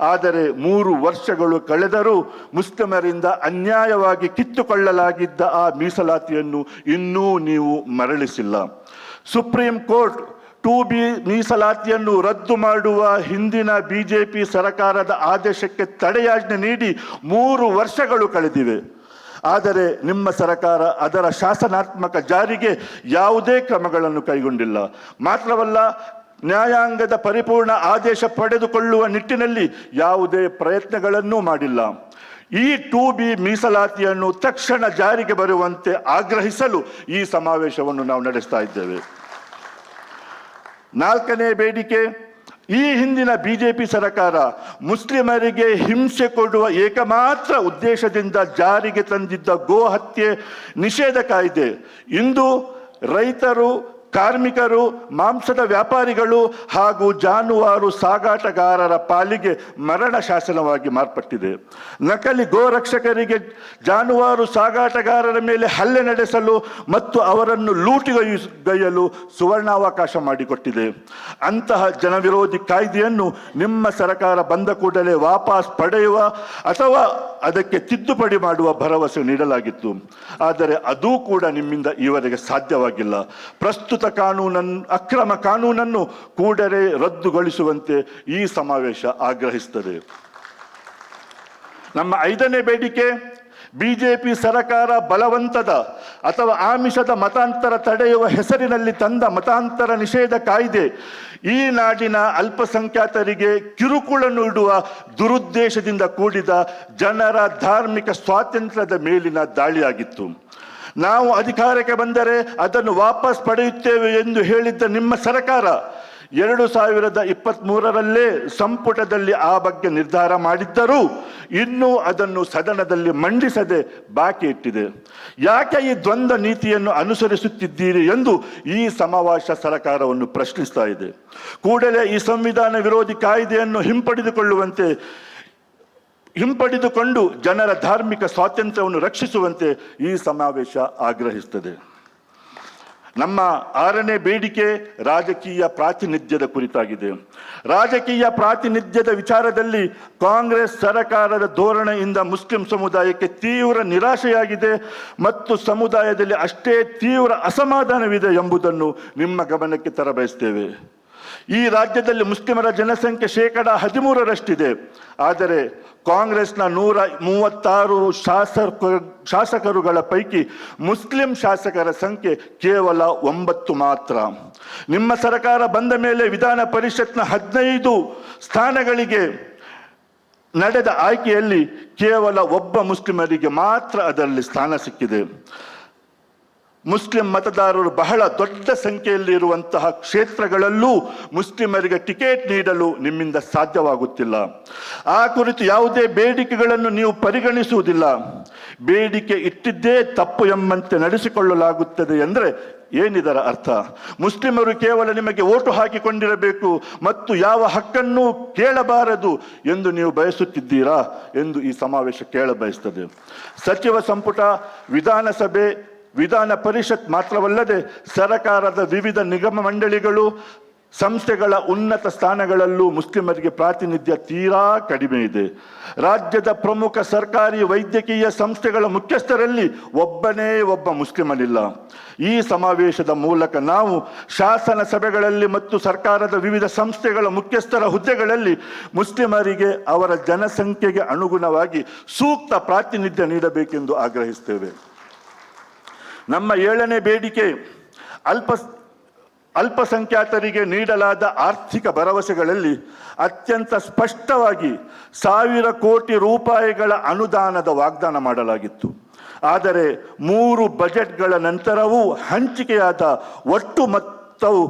Speaker 1: ಆದರೆ 3 ವರ್ಷಗಳು ಕಳೆದರೂ ಮುಸ್ಲಿಮರಿಂದ ಅನ್ಯಾಯವಾಗಿ ಕಿತ್ತುಕೊಳ್ಳಲಾಗಿದ್ದ ಆ ಮೀಸಲಾತಿಯನ್ನು ಇನ್ನೂ ನೀವು ಮರಳಿಸಿಲ್ಲ. ಸುಪ್ರೀಂ ಕೋರ್ಟ್ 2B ಮೀಸಲಾತಿಯನ್ನು ರದ್ದು ಮಾಡುವ ಹಿಂದಿನ ಬಿಜೆಪಿ ಸರ್ಕಾರದ ಆದೇಶಕ್ಕೆ ತಡೆಯಾಜ್ಞೆ ನೀಡಿ 3 ವರ್ಷಗಳು ಕಳೆದಿವೆ. ಆದರೆ ನಿಮ್ಮ ಸರ್ಕಾರ ಅದರ ಶಾಸನಾತ್ಮಕ ಜಾರಿಗೆ ಯಾವುದೇ ಕ್ರಮಗಳನ್ನು ಕೈಗೊಂಡಿಲ್ಲ. ಮಾತ್ರವಲ್ಲ, ನ್ಯಾಯಾಂಗದ ಪರಿಪೂರ್ಣ ಆದೇಶ ಪಡೆದುಕೊಳ್ಳುವ ನಿಟ್ಟಿನಲ್ಲಿ ಯಾವುದೇ ಪ್ರಯತ್ನಗಳನ್ನೂ ಮಾಡಿಲ್ಲ. ಈ 2B ಮೀಸಲಾತಿಯನ್ನು ತಕ್ಷಣ ಜಾರಿಗೆ ಬರುವಂತೆ ಆಗ್ರಹಿಸಲು ಈ ಸಮಾವೇಶವನ್ನು ನಾವು ನಡೆಸ್ತಾ ಇದ್ದೇವೆ. ನಾಲ್ಕನೇ ಬೇಡಿಕೆ, ಈ ಹಿಂದಿನ ಬಿಜೆಪಿ ಸರ್ಕಾರ ಮುಸ್ಲಿಮರಿಗೆ ಹಿಂಸೆ ಕೊಡುವ ಏಕಮಾತ್ರ ಉದ್ದೇಶದಿಂದ ಜಾರಿಗೆ ತಂದಿದ್ದ ಗೋ ಹತ್ಯೆ ನಿಷೇಧ ಕಾಯ್ದೆ ಇಂದು ರೈತರು, ಕಾರ್ಮಿಕರು, ಮಾಂಸದ ವ್ಯಾಪಾರಿಗಳು ಹಾಗೂ ಜಾನುವಾರು ಸಾಗಾಟಗಾರರ ಪಾಲಿಗೆ ಮರಣ ಶಾಸನವಾಗಿ ಮಾರ್ಪಟ್ಟಿದೆ. ನಕಲಿ ಗೋರಕ್ಷಕರಿಗೆ ಜಾನುವಾರು ಸಾಗಾಟಗಾರರ ಮೇಲೆ ಹಲ್ಲೆ ನಡೆಸಲು ಮತ್ತು ಅವರನ್ನು ಲೂಟಿಗೈಯಲು ಸುವರ್ಣಾವಕಾಶ ಮಾಡಿಕೊಟ್ಟಿದೆ. ಅಂತಹ ಜನವಿರೋಧಿ ಕಾಯ್ದೆಯನ್ನು ನಿಮ್ಮ ಸರ್ಕಾರ ಬಂದ ಕೂಡಲೇ ವಾಪಸ್ ಪಡೆಯುವ ಅಥವಾ ಅದಕ್ಕೆ ತಿದ್ದುಪಡಿ ಮಾಡುವ ಭರವಸೆ ನೀಡಲಾಗಿತ್ತು. ಆದರೆ ಅದೂ ಕೂಡ ನಿಮ್ಮಿಂದ ಈವರೆಗೆ ಸಾಧ್ಯವಾಗಿಲ್ಲ. ಪ್ರಸ್ತುತ ಅಕ್ರಮ ಕಾನೂನನ್ನು ಕೂಡಲೇ ರದ್ದುಗೊಳಿಸುವಂತೆ ಈ ಸಮಾವೇಶ ಆಗ್ರಹಿಸುತ್ತದೆ. ನಮ್ಮ 5ನೇ ಬೇಡಿಕೆ, ಬಿಜೆಪಿ ಸರ್ಕಾರ ಬಲವಂತದ ಅಥವಾ ಆಮಿಷದ ಮತಾಂತರ ತಡೆಯುವ ಹೆಸರಿನಲ್ಲಿ ತಂದ ಮತಾಂತರ ನಿಷೇಧ ಕಾಯ್ದೆ ಈ ನಾಡಿನ ಅಲ್ಪಸಂಖ್ಯಾತರಿಗೆ ಕಿರುಕುಳ ನೀಡುವ ದುರುದ್ದೇಶದಿಂದ ಕೂಡಿದ ಜನರ ಧಾರ್ಮಿಕ ಸ್ವಾತಂತ್ರ್ಯದ ಮೇಲಿನ ದಾಳಿಯಾಗಿತ್ತು. ನಾವು ಅಧಿಕಾರಕ್ಕೆ ಬಂದರೆ ಅದನ್ನು ವಾಪಸ್ ಪಡೆಯುತ್ತೇವೆ ಎಂದು ಹೇಳಿದ್ದ ನಿಮ್ಮ ಸರ್ಕಾರ 2023ರಲ್ಲೇ ಸಂಪುಟದಲ್ಲಿ ಆ ಬಗ್ಗೆ ನಿರ್ಧಾರ ಮಾಡಿದ್ದರೂ ಇನ್ನೂ ಅದನ್ನು ಸದನದಲ್ಲಿ ಮಂಡಿಸದೆ ಬಾಕಿ ಇಟ್ಟಿದೆ. ಯಾಕೆ ಈ ದ್ವಂದ್ವ ನೀತಿಯನ್ನು ಅನುಸರಿಸುತ್ತಿದ್ದೀರಿ ಎಂದು ಈ ಸಮಾವೇಶ ಸರ್ಕಾರವನ್ನು ಪ್ರಶ್ನಿಸ್ತಾ ಇದೆ. ಕೂಡಲೇ ಈ ಸಂವಿಧಾನ ವಿರೋಧಿ ಕಾಯ್ದೆಯನ್ನು ಹಿಂಪಡೆದುಕೊಂಡು ಜನರ ಧಾರ್ಮಿಕ ಸ್ವಾತಂತ್ರ್ಯವನ್ನು ರಕ್ಷಿಸುವಂತೆ ಈ ಸಮಾವೇಶ ಆಗ್ರಹಿಸುತ್ತದೆ. ನಮ್ಮ 6ನೇ ಬೇಡಿಕೆ ರಾಜಕೀಯ ಪ್ರಾತಿನಿಧ್ಯದ ಕುರಿತಾಗಿದೆ. ರಾಜಕೀಯ ಪ್ರಾತಿನಿಧ್ಯದ ವಿಚಾರದಲ್ಲಿ ಕಾಂಗ್ರೆಸ್ ಸರ್ಕಾರದ ಧೋರಣೆಯಿಂದ ಮುಸ್ಲಿಂ ಸಮುದಾಯಕ್ಕೆ ತೀವ್ರ ನಿರಾಶೆಯಾಗಿದೆ ಮತ್ತು ಸಮುದಾಯದಲ್ಲಿ ಅಷ್ಟೇ ತೀವ್ರ ಅಸಮಾಧಾನವಿದೆ ಎಂಬುದನ್ನು ನಿಮ್ಮ ಗಮನಕ್ಕೆ ತರಬಯಸ್ತೇವೆ. ಈ ರಾಜ್ಯದಲ್ಲಿ ಮುಸ್ಲಿಮರ ಜನಸಂಖ್ಯೆ 13% ಆದರೆ ಕಾಂಗ್ರೆಸ್ನ 136 ಶಾಸಕರುಗಳ ಪೈಕಿ ಮುಸ್ಲಿಂ ಶಾಸಕರ ಸಂಖ್ಯೆ ಕೇವಲ 9 ಮಾತ್ರ. ನಿಮ್ಮ ಸರ್ಕಾರ ಬಂದ ಮೇಲೆ ವಿಧಾನ ಪರಿಷತ್ನ 15 ಸ್ಥಾನಗಳಿಗೆ ನಡೆದ ಆಯ್ಕೆಯಲ್ಲಿ ಕೇವಲ ಒಬ್ಬ ಮುಸ್ಲಿಮರಿಗೆ ಮಾತ್ರ ಅದರಲ್ಲಿ ಸ್ಥಾನ ಸಿಕ್ಕಿದೆ. ಮುಸ್ಲಿಂ ಮತದಾರರು ಬಹಳ ದೊಡ್ಡ ಸಂಖ್ಯೆಯಲ್ಲಿ ಇರುವಂತಹ ಕ್ಷೇತ್ರಗಳಲ್ಲೂ ಮುಸ್ಲಿಮರಿಗೆ ಟಿಕೆಟ್ ನೀಡಲು ನಿಮ್ಮಿಂದ ಸಾಧ್ಯವಾಗುತ್ತಿಲ್ಲ. ಆ ಕುರಿತು ಯಾವುದೇ ಬೇಡಿಕೆಗಳನ್ನು ನೀವು ಪರಿಗಣಿಸುವುದಿಲ್ಲ. ಬೇಡಿಕೆ ಇಟ್ಟಿದ್ದೇ ತಪ್ಪು ಎಂಬಂತೆ ನಡೆಸಿಕೊಳ್ಳಲಾಗುತ್ತದೆ ಎಂದರೆ ಏನಿದರ ಅರ್ಥ? ಮುಸ್ಲಿಮರು ಕೇವಲ ನಿಮಗೆ ಓಟು ಹಾಕಿಕೊಂಡಿರಬೇಕು ಮತ್ತು ಯಾವ ಹಕ್ಕನ್ನು ಕೇಳಬಾರದು ಎಂದು ನೀವು ಬಯಸುತ್ತಿದ್ದೀರಾ ಎಂದು ಈ ಸಮಾವೇಶ ಕೇಳಬಯಸುತ್ತದೆ. ಸಚಿವ ಸಂಪುಟ, ವಿಧಾನಸಭೆ, ವಿಧಾನ ಪರಿಷತ್ ಮಾತ್ರವಲ್ಲದೆ ಸರ್ಕಾರದ ವಿವಿಧ ನಿಗಮ ಮಂಡಳಿಗಳು, ಸಂಸ್ಥೆಗಳ ಉನ್ನತ ಸ್ಥಾನಗಳಲ್ಲೂ ಮುಸ್ಲಿಮರಿಗೆ ಪ್ರಾತಿನಿಧ್ಯ ತೀರಾ ಕಡಿಮೆ ಇದೆ. ರಾಜ್ಯದ ಪ್ರಮುಖ ಸರ್ಕಾರಿ ವೈದ್ಯಕೀಯ ಸಂಸ್ಥೆಗಳ ಮುಖ್ಯಸ್ಥರಲ್ಲಿ ಒಬ್ಬನೇ ಒಬ್ಬ ಮುಸ್ಲಿಮನಿಲ್ಲ. ಈ ಸಮಾವೇಶದ ಮೂಲಕ ನಾವು ಶಾಸನ ಸಭೆಗಳಲ್ಲಿ ಮತ್ತು ಸರ್ಕಾರದ ವಿವಿಧ ಸಂಸ್ಥೆಗಳ ಮುಖ್ಯಸ್ಥರ ಹುದ್ದೆಗಳಲ್ಲಿ ಮುಸ್ಲಿಮರಿಗೆ ಅವರ ಜನಸಂಖ್ಯೆಗೆ ಅನುಗುಣವಾಗಿ ಸೂಕ್ತ ಪ್ರಾತಿನಿಧ್ಯ ನೀಡಬೇಕೆಂದು ಆಗ್ರಹಿಸುತ್ತೇವೆ. ನಮ್ಮ 7ನೇ ಬೇಡಿಕೆ, ಅಲ್ಪಸಂಖ್ಯಾತರಿಗೆ ನೀಡಲಾದ ಆರ್ಥಿಕ ಭರವಸೆಗಳಲ್ಲಿ ಅತ್ಯಂತ ಸ್ಪಷ್ಟವಾಗಿ 1,000 ಕೋಟಿ ರೂಪಾಯಿಗಳ ಅನುದಾನದ ವಾಗ್ದಾನ ಮಾಡಲಾಗಿತ್ತು. ಆದರೆ 3 ಬಜೆಟ್ಗಳ ನಂತರವೂ ಹಂಚಿಕೆಯಾದ ಒಟ್ಟು ಮೊತ್ತವು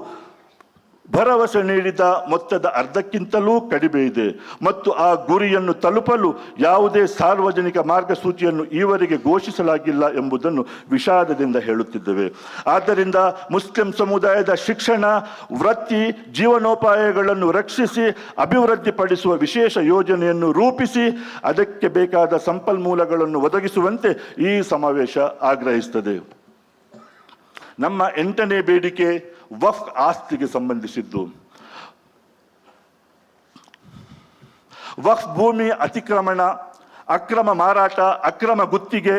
Speaker 1: ಭರವಸೆ ನೀಡಿದ ಮೊತ್ತದ ಅರ್ಧಕ್ಕಿಂತಲೂ ಕಡಿಮೆ ಇದೆ ಮತ್ತು ಆ ಗುರಿಯನ್ನು ತಲುಪಲು ಯಾವುದೇ ಸಾರ್ವಜನಿಕ ಮಾರ್ಗಸೂಚಿಯನ್ನು ಈವರೆಗೆ ಘೋಷಿಸಲಾಗಿಲ್ಲ ಎಂಬುದನ್ನು ವಿಷಾದದಿಂದ ಹೇಳುತ್ತಿದ್ದೇವೆ. ಆದ್ದರಿಂದ ಮುಸ್ಲಿಂ ಸಮುದಾಯದ ಶಿಕ್ಷಣ, ವೃತ್ತಿ, ಜೀವನೋಪಾಯಗಳನ್ನು ರಕ್ಷಿಸಿ ಅಭಿವೃದ್ಧಿಪಡಿಸುವ ವಿಶೇಷ ಯೋಜನೆಯನ್ನು ರೂಪಿಸಿ ಅದಕ್ಕೆ ಬೇಕಾದ ಸಂಪನ್ಮೂಲಗಳನ್ನು ಒದಗಿಸುವಂತೆ ಈ ಸಮಾವೇಶ ಆಗ್ರಹಿಸುತ್ತದೆ. ನಮ್ಮ 8ನೇ ಬೇಡಿಕೆ ವಕ್ಫ್ ಆಸ್ತಿಗೆ ಸಂಬಂಧಿಸಿದ್ದು. ವಕ್ಫ್ ಭೂಮಿ ಅತಿಕ್ರಮಣ, ಅಕ್ರಮ ಮಾರಾಟ, ಅಕ್ರಮ ಗುತ್ತಿಗೆ,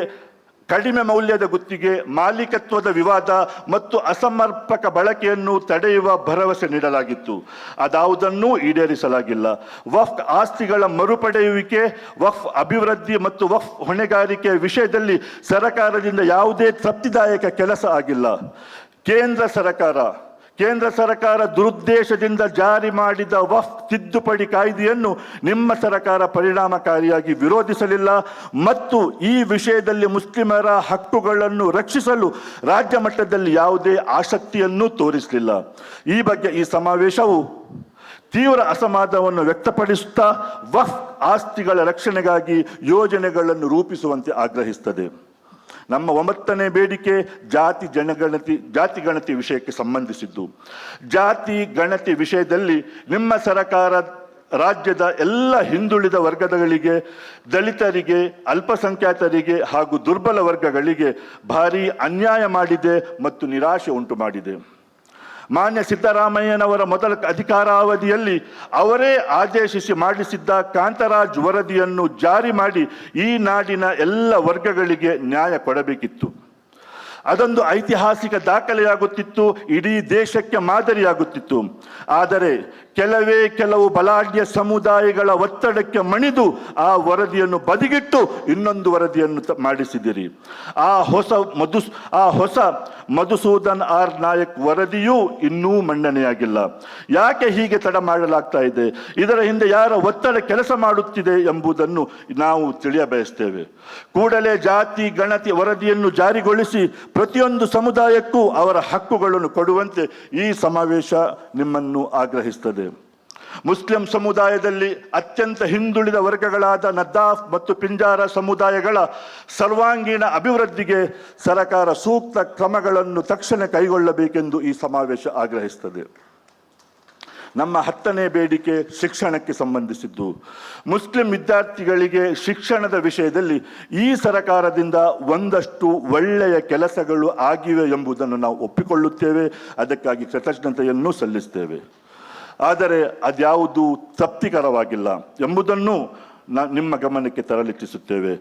Speaker 1: ಕಡಿಮೆ ಮೌಲ್ಯದ ಗುತ್ತಿಗೆ, ಮಾಲೀಕತ್ವದ ವಿವಾದ ಮತ್ತು ಅಸಮರ್ಪಕ ಬಳಕೆಯನ್ನು ತಡೆಯುವ ಭರವಸೆ ನೀಡಲಾಗಿತ್ತು. ಅದಾವುದನ್ನೂ ಈಡೇರಿಸಲಾಗಿಲ್ಲ. ವಕ್ಫ್ ಆಸ್ತಿಗಳ ಮರುಪಡೆಯುವಿಕೆ, ವಕ್ಫ್ ಅಭಿವೃದ್ಧಿ ಮತ್ತು ವಕ್ಫ್ ಹೊಣೆಗಾರಿಕೆ ವಿಷಯದಲ್ಲಿ ಸರ್ಕಾರದಿಂದ ಯಾವುದೇ ತೃಪ್ತಿದಾಯಕ ಕೆಲಸ ಆಗಿಲ್ಲ. ಕೇಂದ್ರ ಸರ್ಕಾರ ಕೇಂದ್ರ ಸರ್ಕಾರ ದುರುದ್ದೇಶದಿಂದ ಜಾರಿ ಮಾಡಿದ ವಕ್ಫ್ ತಿದ್ದುಪಡಿ ಕಾಯ್ದೆಯನ್ನು ನಿಮ್ಮ ಸರ್ಕಾರ ಪರಿಣಾಮಕಾರಿಯಾಗಿ ವಿರೋಧಿಸಲಿಲ್ಲ ಮತ್ತು ಈ ವಿಷಯದಲ್ಲಿ ಮುಸ್ಲಿಮರ ಹಕ್ಕುಗಳನ್ನು ರಕ್ಷಿಸಲು ರಾಜ್ಯ ಮಟ್ಟದಲ್ಲಿ ಯಾವುದೇ ಆಸಕ್ತಿಯನ್ನು ತೋರಿಸಲಿಲ್ಲ. ಈ ಬಗ್ಗೆ ಈ ಸಮಾವೇಶವು ತೀವ್ರ ಅಸಮಾಧಾನವನ್ನು ವ್ಯಕ್ತಪಡಿಸುತ್ತಾ ವಕ್ಫ್ ಆಸ್ತಿಗಳ ರಕ್ಷಣೆಗಾಗಿ ಯೋಜನೆಗಳನ್ನು ರೂಪಿಸುವಂತೆ ಆಗ್ರಹಿಸುತ್ತದೆ. ನಮ್ಮ 9ನೇ ಬೇಡಿಕೆ ಜಾತಿ ಗಣತಿ ವಿಷಯಕ್ಕೆ ಸಂಬಂಧಿಸಿದ್ದು. ಜಾತಿ ಗಣತಿ ವಿಷಯದಲ್ಲಿ ನಿಮ್ಮ ಸರ್ಕಾರ ರಾಜ್ಯದ ಎಲ್ಲ ಹಿಂದುಳಿದ ವರ್ಗಗಳಿಗೆ, ದಲಿತರಿಗೆ, ಅಲ್ಪಸಂಖ್ಯಾತರಿಗೆ ಹಾಗೂ ದುರ್ಬಲ ವರ್ಗಗಳಿಗೆ ಭಾರೀ ಅನ್ಯಾಯ ಮಾಡಿದೆ ಮತ್ತು ನಿರಾಶೆ ಉಂಟು ಮಾಡಿದೆ. ಮಾನ್ಯ ಸಿದ್ದರಾಮಯ್ಯನವರ ಮೊದಲ ಅಧಿಕಾರಾವಧಿಯಲ್ಲಿ ಅವರೇ ಆದೇಶಿಸಿ ಮಾಡಿಸಿದ್ದ ಕಾಂತರಾಜ್ ವರದಿಯನ್ನು ಜಾರಿ ಮಾಡಿ ಈ ನಾಡಿನ ಎಲ್ಲ ವರ್ಗಗಳಿಗೆ ನ್ಯಾಯ ಕೊಡಬೇಕಿತ್ತು. ಅದೊಂದು ಐತಿಹಾಸಿಕ ದಾಖಲೆಯಾಗುತ್ತಿತ್ತು, ಇಡೀ ದೇಶಕ್ಕೆ ಮಾದರಿಯಾಗುತ್ತಿತ್ತು. ಆದರೆ ಕೆಲವು ಬಲಾಢ್ಯ ಸಮುದಾಯಗಳ ಒತ್ತಡಕ್ಕೆ ಮಣಿದು ಆ ವರದಿಯನ್ನು ಬದಿಗಿಟ್ಟು ಇನ್ನೊಂದು ವರದಿಯನ್ನು ಮಾಡಿಸಿದಿರಿ. ಆ ಹೊಸ ಮಧುಸೂದನ್ ಆರ್ ನಾಯಕ್ ವರದಿಯೂ ಇನ್ನೂ ಮಂಡನೆಯಾಗಿಲ್ಲ. ಯಾಕೆ ಹೀಗೆ ತಡ ಮಾಡಲಾಗ್ತಾ ಇದೆ? ಇದರ ಹಿಂದೆ ಯಾರ ಒತ್ತಡ ಕೆಲಸ ಮಾಡುತ್ತಿದೆ ಎಂಬುದನ್ನು ನಾವು ತಿಳಿಯಬಯಸ್ತೇವೆ. ಕೂಡಲೇ ಜಾತಿ ಗಣತಿ ವರದಿಯನ್ನು ಜಾರಿಗೊಳಿಸಿ ಪ್ರತಿಯೊಂದು ಸಮುದಾಯಕ್ಕೂ ಅವರ ಹಕ್ಕುಗಳನ್ನು ಕೊಡುವಂತೆ ಈ ಸಮಾವೇಶ ನಿಮ್ಮನ್ನು ಆಗ್ರಹಿಸುತ್ತದೆ. ಮುಸ್ಲಿಂ ಸಮುದಾಯದಲ್ಲಿ ಅತ್ಯಂತ ಹಿಂದುಳಿದ ವರ್ಗಗಳಾದ ನದ್ದಾಫ್ ಮತ್ತು ಪಿಂಜಾರ ಸಮುದಾಯಗಳ ಸರ್ವಾಂಗೀಣ ಅಭಿವೃದ್ಧಿಗೆ ಸರ್ಕಾರ ಸೂಕ್ತ ಕ್ರಮಗಳನ್ನು ತಕ್ಷಣ ಕೈಗೊಳ್ಳಬೇಕೆಂದು ಈ ಸಮಾವೇಶ ಆಗ್ರಹಿಸುತ್ತದೆ. ನಮ್ಮ 10ನೇ ಬೇಡಿಕೆ ಶಿಕ್ಷಣಕ್ಕೆ ಸಂಬಂಧಿಸಿದ್ದು. ಮುಸ್ಲಿಂ ವಿದ್ಯಾರ್ಥಿಗಳಿಗೆ ಶಿಕ್ಷಣದ ವಿಷಯದಲ್ಲಿ ಈ ಸರ್ಕಾರದಿಂದ ಒಂದಷ್ಟು ಒಳ್ಳೆಯ ಕೆಲಸಗಳು ಆಗಿವೆ ಎಂಬುದನ್ನು ನಾವು ಒಪ್ಪಿಕೊಳ್ಳುತ್ತೇವೆ, ಅದಕ್ಕಾಗಿ ಕೃತಜ್ಞತೆಯನ್ನು ಸಲ್ಲಿಸ್ತೇವೆ. ಆದರೆ ಅದ್ಯಾವುದು ತೃಪ್ತಿಕರವಾಗಿಲ್ಲ ಎಂಬುದನ್ನು ನಿಮ್ಮ ಗಮನಕ್ಕೆ ತರಲಿಚ್ಛಿಸುತ್ತೇವೆ.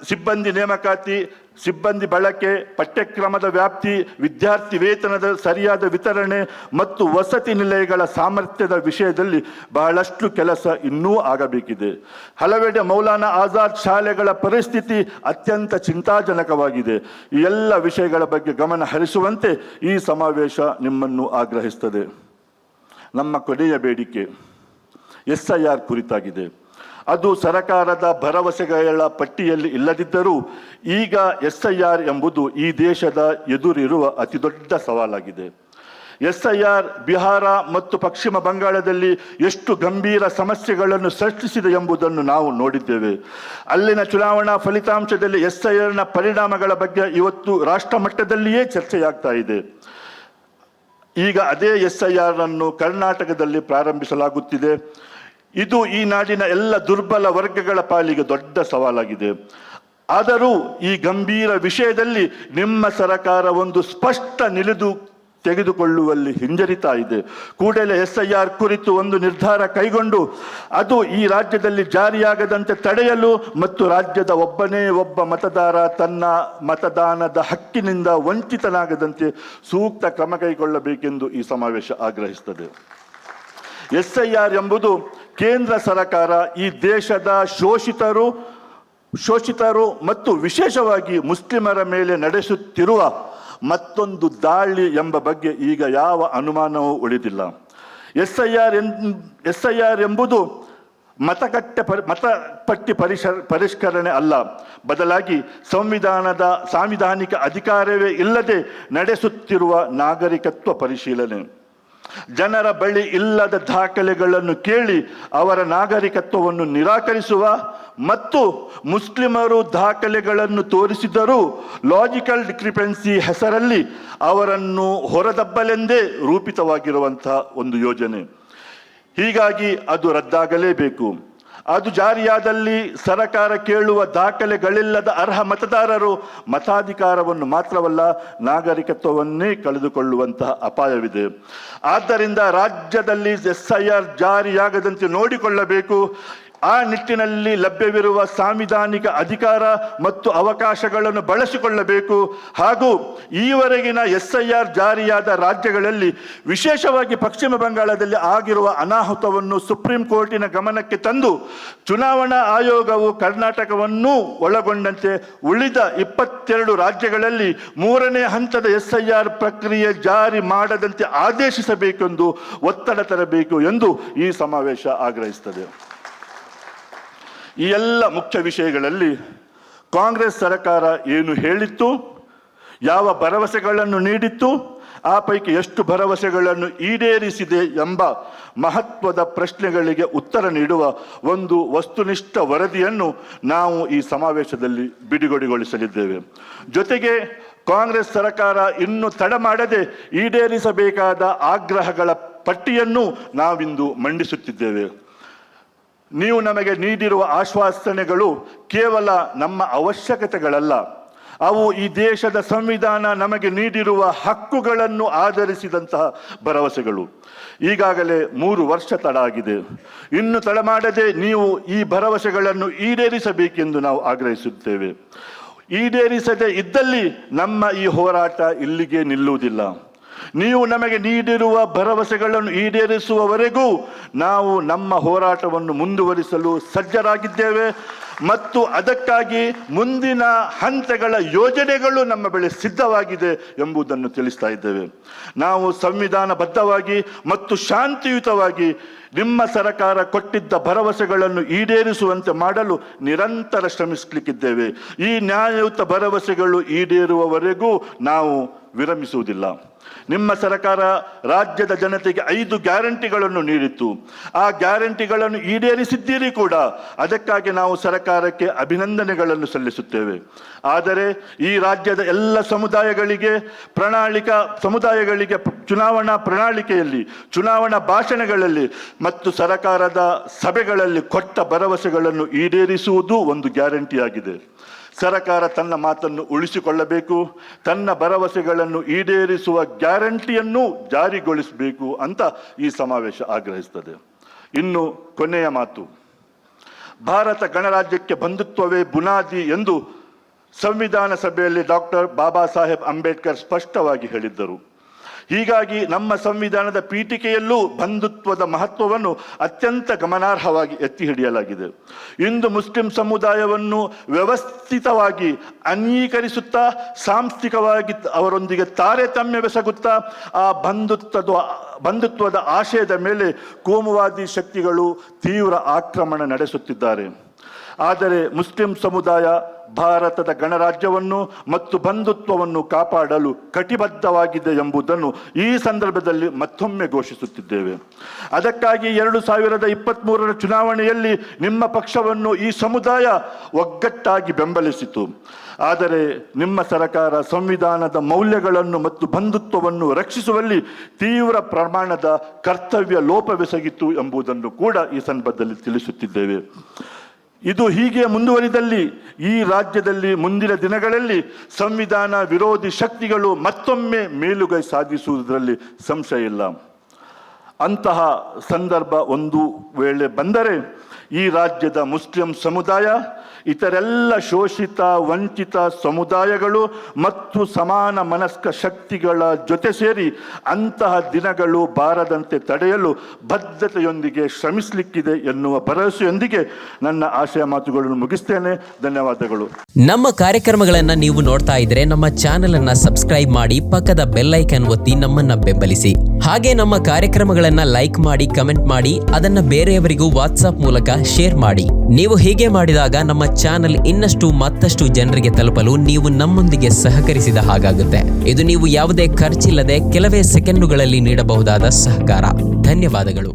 Speaker 1: ಸಿಬ್ಬಂದಿ ನೇಮಕಾತಿ, ಸಿಬ್ಬಂದಿ ಬಳಕೆ, ಪಠ್ಯಕ್ರಮದ ವ್ಯಾಪ್ತಿ, ವಿದ್ಯಾರ್ಥಿ ವೇತನದ ಸರಿಯಾದ ವಿತರಣೆ ಮತ್ತು ವಸತಿ ನಿಲಯಗಳ ಸಾಮರ್ಥ್ಯದ ವಿಷಯದಲ್ಲಿ ಬಹಳಷ್ಟು ಕೆಲಸ ಇನ್ನೂ ಆಗಬೇಕಿದೆ. ಹಲವೆಡೆ ಮೌಲಾನಾ ಆಜಾದ್ ಶಾಲೆಗಳ ಪರಿಸ್ಥಿತಿ ಅತ್ಯಂತ ಚಿಂತಾಜನಕವಾಗಿದೆ. ಈ ಎಲ್ಲ ವಿಷಯಗಳ ಬಗ್ಗೆ ಗಮನ ಹರಿಸುವಂತೆ ಈ ಸಮಾವೇಶ ನಿಮ್ಮನ್ನು ಆಗ್ರಹಿಸುತ್ತದೆ. ನಮ್ಮ ಕೊನೆಯ ಬೇಡಿಕೆ SIR ಕುರಿತಾಗಿದೆ. ಅದು ಸರಕಾರದ ಭರವಸೆಗಳ ಪಟ್ಟಿಯಲ್ಲಿ ಇಲ್ಲದಿದ್ದರೂ ಈಗ SIR ಎಂಬುದು ಈ ದೇಶದ ಎದುರಿರುವ ಅತಿದೊಡ್ಡ ಸವಾಲಾಗಿದೆ. SIR ಬಿಹಾರ ಮತ್ತು ಪಶ್ಚಿಮ ಬಂಗಾಳದಲ್ಲಿ ಎಷ್ಟು ಗಂಭೀರ ಸಮಸ್ಯೆಗಳನ್ನು ಸೃಷ್ಟಿಸಿದೆ ಎಂಬುದನ್ನು ನಾವು ನೋಡಿದ್ದೇವೆ. ಅಲ್ಲಿನ ಚುನಾವಣಾ ಫಲಿತಾಂಶದಲ್ಲಿ SIRನ ಪರಿಣಾಮಗಳ ಬಗ್ಗೆ ಇವತ್ತು ರಾಷ್ಟ್ರ ಮಟ್ಟದಲ್ಲಿಯೇ ಚರ್ಚೆಯಾಗ್ತಾ ಇದೆ. ಈಗ ಅದೇ SIR ಅನ್ನು ಕರ್ನಾಟಕದಲ್ಲಿ ಪ್ರಾರಂಭಿಸಲಾಗುತ್ತಿದೆ. ಇದು ಈ ನಾಡಿನ ಎಲ್ಲ ದುರ್ಬಲ ವರ್ಗಗಳ ಪಾಲಿಗೆ ದೊಡ್ಡ ಸವಾಲಾಗಿದೆ. ಆದರೂ ಈ ಗಂಭೀರ ವಿಷಯದಲ್ಲಿ ನಿಮ್ಮ ಸರ್ಕಾರ ಒಂದು ಸ್ಪಷ್ಟ ನಿಲುವು ತೆಗೆದುಕೊಳ್ಳುವಲ್ಲಿ ಹಿಂಜರಿತಾ ಇದೆ. ಕೂಡಲೇ SIR ಕುರಿತು ಒಂದು ನಿರ್ಧಾರ ಕೈಗೊಂಡು ಅದು ಈ ರಾಜ್ಯದಲ್ಲಿ ಜಾರಿಯಾಗದಂತೆ ತಡೆಯಲು ಮತ್ತು ರಾಜ್ಯದ ಒಬ್ಬನೇ ಒಬ್ಬ ಮತದಾರ ತನ್ನ ಮತದಾನದ ಹಕ್ಕಿನಿಂದ ವಂಚಿತನಾಗದಂತೆ ಸೂಕ್ತ ಕ್ರಮ ಕೈಗೊಳ್ಳಬೇಕೆಂದು ಈ ಸಮಾವೇಶ ಆಗ್ರಹಿಸುತ್ತದೆ. SIR ಎಂಬುದು ಕೇಂದ್ರ ಸರ್ಕಾರ ಈ ದೇಶದ ಶೋಷಿತರು ಮತ್ತು ವಿಶೇಷವಾಗಿ ಮುಸ್ಲಿಮರ ಮೇಲೆ ನಡೆಸುತ್ತಿರುವ ಮತ್ತೊಂದು ದಾಳಿ ಎಂಬ ಬಗ್ಗೆ ಈಗ ಯಾವ ಅನುಮಾನವೂ ಉಳಿದಿಲ್ಲ. SIR ಎಂಬುದು ಮತಪಟ್ಟಿ ಪರಿಷ್ಕರಣೆ ಅಲ್ಲ, ಬದಲಾಗಿ ಸಾಂವಿಧಾನಿಕ ಅಧಿಕಾರವೇ ಇಲ್ಲದೆ ನಡೆಸುತ್ತಿರುವ ನಾಗರಿಕತ್ವ ಪರಿಶೀಲನೆ. ಜನರ ಬಳಿ ಇಲ್ಲದ ದಾಖಲೆಗಳನ್ನು ಕೇಳಿ ಅವರ ನಾಗರಿಕತ್ವವನ್ನು ನಿರಾಕರಿಸುವ ಮತ್ತು ಮುಸ್ಲಿಮರು ದಾಖಲೆಗಳನ್ನು ತೋರಿಸಿದರೂ ಲಾಜಿಕಲ್ ಡಿಸ್ಕ್ರಿಪೆನ್ಸಿ ಹೆಸರಲ್ಲಿ ಅವರನ್ನು ಹೊರದಬ್ಬಲೆಂದೇ ರೂಪಿತವಾಗಿರುವಂತಹ ಒಂದು ಯೋಜನೆ. ಹೀಗಾಗಿ ಅದು ರದ್ದಾಗಲೇಬೇಕು. ಅದು ಜಾರಿಯಾದಲ್ಲಿ ಸರ್ಕಾರ ಕೇಳುವ ದಾಖಲೆಗಳಿಲ್ಲದ ಅರ್ಹ ಮತದಾರರು ಮತಾಧಿಕಾರವನ್ನು ಮಾತ್ರವಲ್ಲ ನಾಗರಿಕತ್ವವನ್ನೇ ಕಳೆದುಕೊಳ್ಳುವಂತಹ ಅಪಾಯವಿದೆ. ಆದ್ದರಿಂದ ರಾಜ್ಯದಲ್ಲಿ SIR ಜಾರಿಯಾಗದಂತೆ ನೋಡಿಕೊಳ್ಳಬೇಕು. ಆ ನಿಟ್ಟಿನಲ್ಲಿ ಲಭ್ಯವಿರುವ ಸಾಂವಿಧಾನಿಕ ಅಧಿಕಾರ ಮತ್ತು ಅವಕಾಶಗಳನ್ನು ಬಳಸಿಕೊಳ್ಳಬೇಕು. ಹಾಗೂ ಈವರೆಗಿನ SIR ಜಾರಿಯಾದ ರಾಜ್ಯಗಳಲ್ಲಿ ವಿಶೇಷವಾಗಿ ಪಶ್ಚಿಮ ಬಂಗಾಳದಲ್ಲಿ ಆಗಿರುವ ಅನಾಹುತವನ್ನು ಸುಪ್ರೀಂ ಕೋರ್ಟಿನ ಗಮನಕ್ಕೆ ತಂದು ಚುನಾವಣಾ ಆಯೋಗವು ಕರ್ನಾಟಕವನ್ನೂ ಒಳಗೊಂಡಂತೆ ಉಳಿದ 22 ರಾಜ್ಯಗಳಲ್ಲಿ 3ನೇ ಹಂತದ SIR ಪ್ರಕ್ರಿಯೆ ಜಾರಿ ಮಾಡದಂತೆ ಆದೇಶಿಸಬೇಕೆಂದು ಒತ್ತಡ ತರಬೇಕು ಎಂದು ಈ ಸಮಾವೇಶ ಆಗ್ರಹಿಸುತ್ತದೆ. ಈ ಎಲ್ಲ ಮುಖ್ಯ ವಿಷಯಗಳಲ್ಲಿ ಕಾಂಗ್ರೆಸ್ ಸರ್ಕಾರ ಏನು ಹೇಳಿತ್ತು, ಯಾವ ಭರವಸೆಗಳನ್ನು ನೀಡಿತ್ತು, ಆ ಪೈಕಿ ಎಷ್ಟು ಭರವಸೆಗಳನ್ನು ಈಡೇರಿಸಿದೆ ಎಂಬ ಮಹತ್ವದ ಪ್ರಶ್ನೆಗಳಿಗೆ ಉತ್ತರ ನೀಡುವ ಒಂದು ವಸ್ತುನಿಷ್ಠ ವರದಿಯನ್ನು ನಾವು ಈ ಸಮಾವೇಶದಲ್ಲಿ ಬಿಡುಗಡೆಗೊಳಿಸಲಿದ್ದೇವೆ. ಜೊತೆಗೆ ಕಾಂಗ್ರೆಸ್ ಸರ್ಕಾರ ಇನ್ನೂ ತಡ ಮಾಡದೆ ಈಡೇರಿಸಬೇಕಾದ ಆಗ್ರಹಗಳ ಪಟ್ಟಿಯನ್ನು ನಾವಿಂದು ಮಂಡಿಸುತ್ತಿದ್ದೇವೆ. ನೀವು ನಮಗೆ ನೀಡಿರುವ ಆಶ್ವಾಸನೆಗಳು ಕೇವಲ ನಮ್ಮ ಅವಶ್ಯಕತೆಗಳಲ್ಲ, ಅವು ಈ ದೇಶದ ಸಂವಿಧಾನ ನಮಗೆ ನೀಡಿರುವ ಹಕ್ಕುಗಳನ್ನು ಆಧರಿಸಿದಂತಹ ಭರವಸೆಗಳು. ಈಗಾಗಲೇ 3 ವರ್ಷ ತಡ ಆಗಿದೆ. ಇನ್ನು ತಡ ಮಾಡದೆ ನೀವು ಈ ಭರವಸೆಗಳನ್ನು ಈಡೇರಿಸಬೇಕೆಂದು ನಾವು ಆಗ್ರಹಿಸುತ್ತೇವೆ. ಈಡೇರಿಸದೆ ಇದ್ದಲ್ಲಿ ನಮ್ಮ ಈ ಹೋರಾಟ ಇಲ್ಲಿಗೆ ನಿಲ್ಲುವುದಿಲ್ಲ. ನೀವು ನಮಗೆ ನೀಡಿರುವ ಭರವಸೆಗಳನ್ನು ಈಡೇರಿಸುವವರೆಗೂ ನಾವು ನಮ್ಮ ಹೋರಾಟವನ್ನು ಮುಂದುವರಿಸಲು ಸಜ್ಜರಾಗಿದ್ದೇವೆ ಮತ್ತು ಅದಕ್ಕಾಗಿ ಮುಂದಿನ ಹಂತಗಳ ಯೋಜನೆಗಳು ನಮ್ಮ ಬಳಿ ಸಿದ್ಧವಾಗಿದೆ ಎಂಬುದನ್ನು ತಿಳಿಸ್ತಾ ಇದ್ದೇವೆ. ನಾವು ಸಂವಿಧಾನಬದ್ಧವಾಗಿ ಮತ್ತು ಶಾಂತಿಯುತವಾಗಿ ನಿಮ್ಮ ಸರ್ಕಾರ ಕೊಟ್ಟಿದ್ದ ಭರವಸೆಗಳನ್ನು ಈಡೇರಿಸುವಂತೆ ಮಾಡಲು ನಿರಂತರ ಶ್ರಮಿಸಲಿಕ್ಕಿದ್ದೇವೆ. ಈ ನ್ಯಾಯಯುತ ಭರವಸೆಗಳು ಈಡೇರುವವರೆಗೂ ನಾವು ವಿರಮಿಸುವುದಿಲ್ಲ. ನಿಮ್ಮ ಸರ್ಕಾರ ರಾಜ್ಯದ ಜನತೆಗೆ 5 ಗ್ಯಾರಂಟಿಗಳನ್ನು ನೀಡಿತ್ತು. ಆ ಗ್ಯಾರಂಟಿಗಳನ್ನು ಈಡೇರಿಸಿದ್ದೀರಿ ಕೂಡ. ಅದಕ್ಕಾಗಿ ನಾವು ಸರ್ಕಾರಕ್ಕೆ ಅಭಿನಂದನೆಗಳನ್ನು ಸಲ್ಲಿಸುತ್ತೇವೆ. ಆದರೆ ಈ ರಾಜ್ಯದ ಎಲ್ಲ ಸಮುದಾಯಗಳಿಗೆ ಚುನಾವಣಾ ಪ್ರಣಾಳಿಕೆಯಲ್ಲಿ, ಚುನಾವಣಾ ಭಾಷಣಗಳಲ್ಲಿ ಮತ್ತು ಸರ್ಕಾರದ ಸಭೆಗಳಲ್ಲಿ ಕೊಟ್ಟ ಭರವಸೆಗಳನ್ನು ಈಡೇರಿಸುವುದು ಒಂದು ಗ್ಯಾರಂಟಿಯಾಗಿದೆ. ಸರ್ಕಾರ ತನ್ನ ಮಾತನ್ನು ಉಳಿಸಿಕೊಳ್ಳಬೇಕು, ತನ್ನ ಭರವಸೆಗಳನ್ನು ಈಡೇರಿಸುವ ಗ್ಯಾರಂಟಿಯನ್ನು ಜಾರಿಗೊಳಿಸಬೇಕು ಅಂತ ಈ ಸಮಾವೇಶ ಆಗ್ರಹಿಸುತ್ತದೆ. ಇನ್ನು ಕೊನೆಯ ಮಾತು, ಭಾರತ ಗಣರಾಜ್ಯಕ್ಕೆ ಬಂಧುತ್ವವೇ ಬುನಾದಿ ಎಂದು ಸಂವಿಧಾನ ಸಭೆಯಲ್ಲಿ ಡಾಕ್ಟರ್ ಬಾಬಾ ಸಾಹೇಬ್ ಅಂಬೇಡ್ಕರ್ ಸ್ಪಷ್ಟವಾಗಿ ಹೇಳಿದ್ದರು. ಹೀಗಾಗಿ ನಮ್ಮ ಸಂವಿಧಾನದ ಪೀಠಿಕೆಯಲ್ಲೂ ಬಂಧುತ್ವದ ಮಹತ್ವವನ್ನು ಅತ್ಯಂತ ಗಮನಾರ್ಹವಾಗಿ ಎತ್ತಿ ಹಿಡಿಯಲಾಗಿದೆ. ಇಂದು ಮುಸ್ಲಿಂ ಸಮುದಾಯವನ್ನು ವ್ಯವಸ್ಥಿತವಾಗಿ ಅನ್ಯೀಕರಿಸುತ್ತಾ, ಸಾಂಸ್ಥಿಕವಾಗಿ ಅವರೊಂದಿಗೆ ತಾರತಮ್ಯವೆಸಗುತ್ತಾ ಆ ಬಂಧುತ್ವದ ಆಶಯದ ಮೇಲೆ ಕೋಮುವಾದಿ ಶಕ್ತಿಗಳು ತೀವ್ರ ಆಕ್ರಮಣ ನಡೆಸುತ್ತಿದ್ದಾರೆ. ಆದರೆ ಮುಸ್ಲಿಂ ಸಮುದಾಯ ಭಾರತದ ಗಣರಾಜ್ಯವನ್ನು ಮತ್ತು ಬಂಧುತ್ವವನ್ನು ಕಾಪಾಡಲು ಕಟಿಬದ್ಧವಾಗಿದೆ ಎಂಬುದನ್ನು ಈ ಸಂದರ್ಭದಲ್ಲಿ ಮತ್ತೊಮ್ಮೆ ಘೋಷಿಸುತ್ತಿದ್ದೇವೆ. ಅದಕ್ಕಾಗಿ 2023ರ ಚುನಾವಣೆಯಲ್ಲಿ ನಿಮ್ಮ ಪಕ್ಷವನ್ನು ಈ ಸಮುದಾಯ ಒಗ್ಗಟ್ಟಾಗಿ ಬೆಂಬಲಿಸಿತು. ಆದರೆ ನಿಮ್ಮ ಸರ್ಕಾರ ಸಂವಿಧಾನದ ಮೌಲ್ಯಗಳನ್ನು ಮತ್ತು ಬಂಧುತ್ವವನ್ನು ರಕ್ಷಿಸುವಲ್ಲಿ ತೀವ್ರ ಪ್ರಮಾಣದ ಕರ್ತವ್ಯ ಲೋಪವೆಸಗಿತು ಎಂಬುದನ್ನು ಕೂಡ ಈ ಸಂದರ್ಭದಲ್ಲಿ ತಿಳಿಸುತ್ತಿದ್ದೇವೆ. ಇದು ಹೀಗೆ ಮುಂದುವರಿದಲ್ಲಿ ಈ ರಾಜ್ಯದಲ್ಲಿ ಮುಂದಿನ ದಿನಗಳಲ್ಲಿ ಸಂವಿಧಾನ ವಿರೋಧಿ ಶಕ್ತಿಗಳು ಮತ್ತೊಮ್ಮೆ ಮೇಲುಗೈ ಸಾಧಿಸುವುದರಲ್ಲಿ ಸಂಶಯ ಇಲ್ಲ. ಅಂತಹ ಸಂದರ್ಭ ಒಂದು ವೇಳೆ ಬಂದರೆ ಈ ರಾಜ್ಯದ ಮುಸ್ಲಿಂ ಸಮುದಾಯ, ಇತರೆಲ್ಲ ಶೋಷಿತ ವಂಚಿತ ಸಮುದಾಯಗಳು ಮತ್ತು ಸಮಾನ ಮನಸ್ಕ ಶಕ್ತಿಗಳ ಜೊತೆ ಸೇರಿ ಅಂತಹ ದಿನಗಳು ಬಾರದಂತೆ ತಡೆಯಲು ಬದ್ಧತೆಯೊಂದಿಗೆ ಶ್ರಮಿಸಲಿಕ್ಕಿದೆ ಎನ್ನುವ ಭರವಸೆಯೊಂದಿಗೆ ನನ್ನ ಆಶಯ ಮಾತುಗಳನ್ನು ಮುಗಿಸ್ತೇನೆ. ಧನ್ಯವಾದಗಳು.
Speaker 2: ನಮ್ಮ ಕಾರ್ಯಕ್ರಮಗಳನ್ನು ನೀವು ನೋಡ್ತಾ ಇದ್ರೆ ನಮ್ಮ ಚಾನೆಲ್ ಅನ್ನ ಸಬ್ಸ್ಕ್ರೈಬ್ ಮಾಡಿ, ಪಕ್ಕದ ಬೆಲ್ ಐಕಾನ್ ಒತ್ತಿ ನಮ್ಮನ್ನ ಬೆಂಬಲಿಸಿ. ಹಾಗೆ ನಮ್ಮ ಕಾರ್ಯಕ್ರಮಗಳನ್ನ ಲೈಕ್ ಮಾಡಿ, ಕಮೆಂಟ್ ಮಾಡಿ, ಅದನ್ನ ಬೇರೆಯವರಿಗೂ ವಾಟ್ಸ್ಆಪ್ ಮೂಲಕ ಶೇರ್ ಮಾಡಿ. ನೀವು ಹೀಗೆ ಮಾಡಿದಾಗ ನಮ್ಮ ಚಾನೆಲ್ ಮತ್ತಷ್ಟು ಜನರಿಗೆ ತಲುಪಲು ನೀವು ನಮ್ಮೊಂದಿಗೆ ಸಹಕರಿಸಿದ ಹಾಗಾಗುತ್ತೆ. ಇದು ನೀವು ಯಾವುದೇ ಖರ್ಚಿಲ್ಲದೆ ಕೆಲವೇ ಸೆಕೆಂಡುಗಳಲ್ಲಿ ನೀಡಬಹುದಾದ ಸಹಕಾರ. ಧನ್ಯವಾದಗಳು.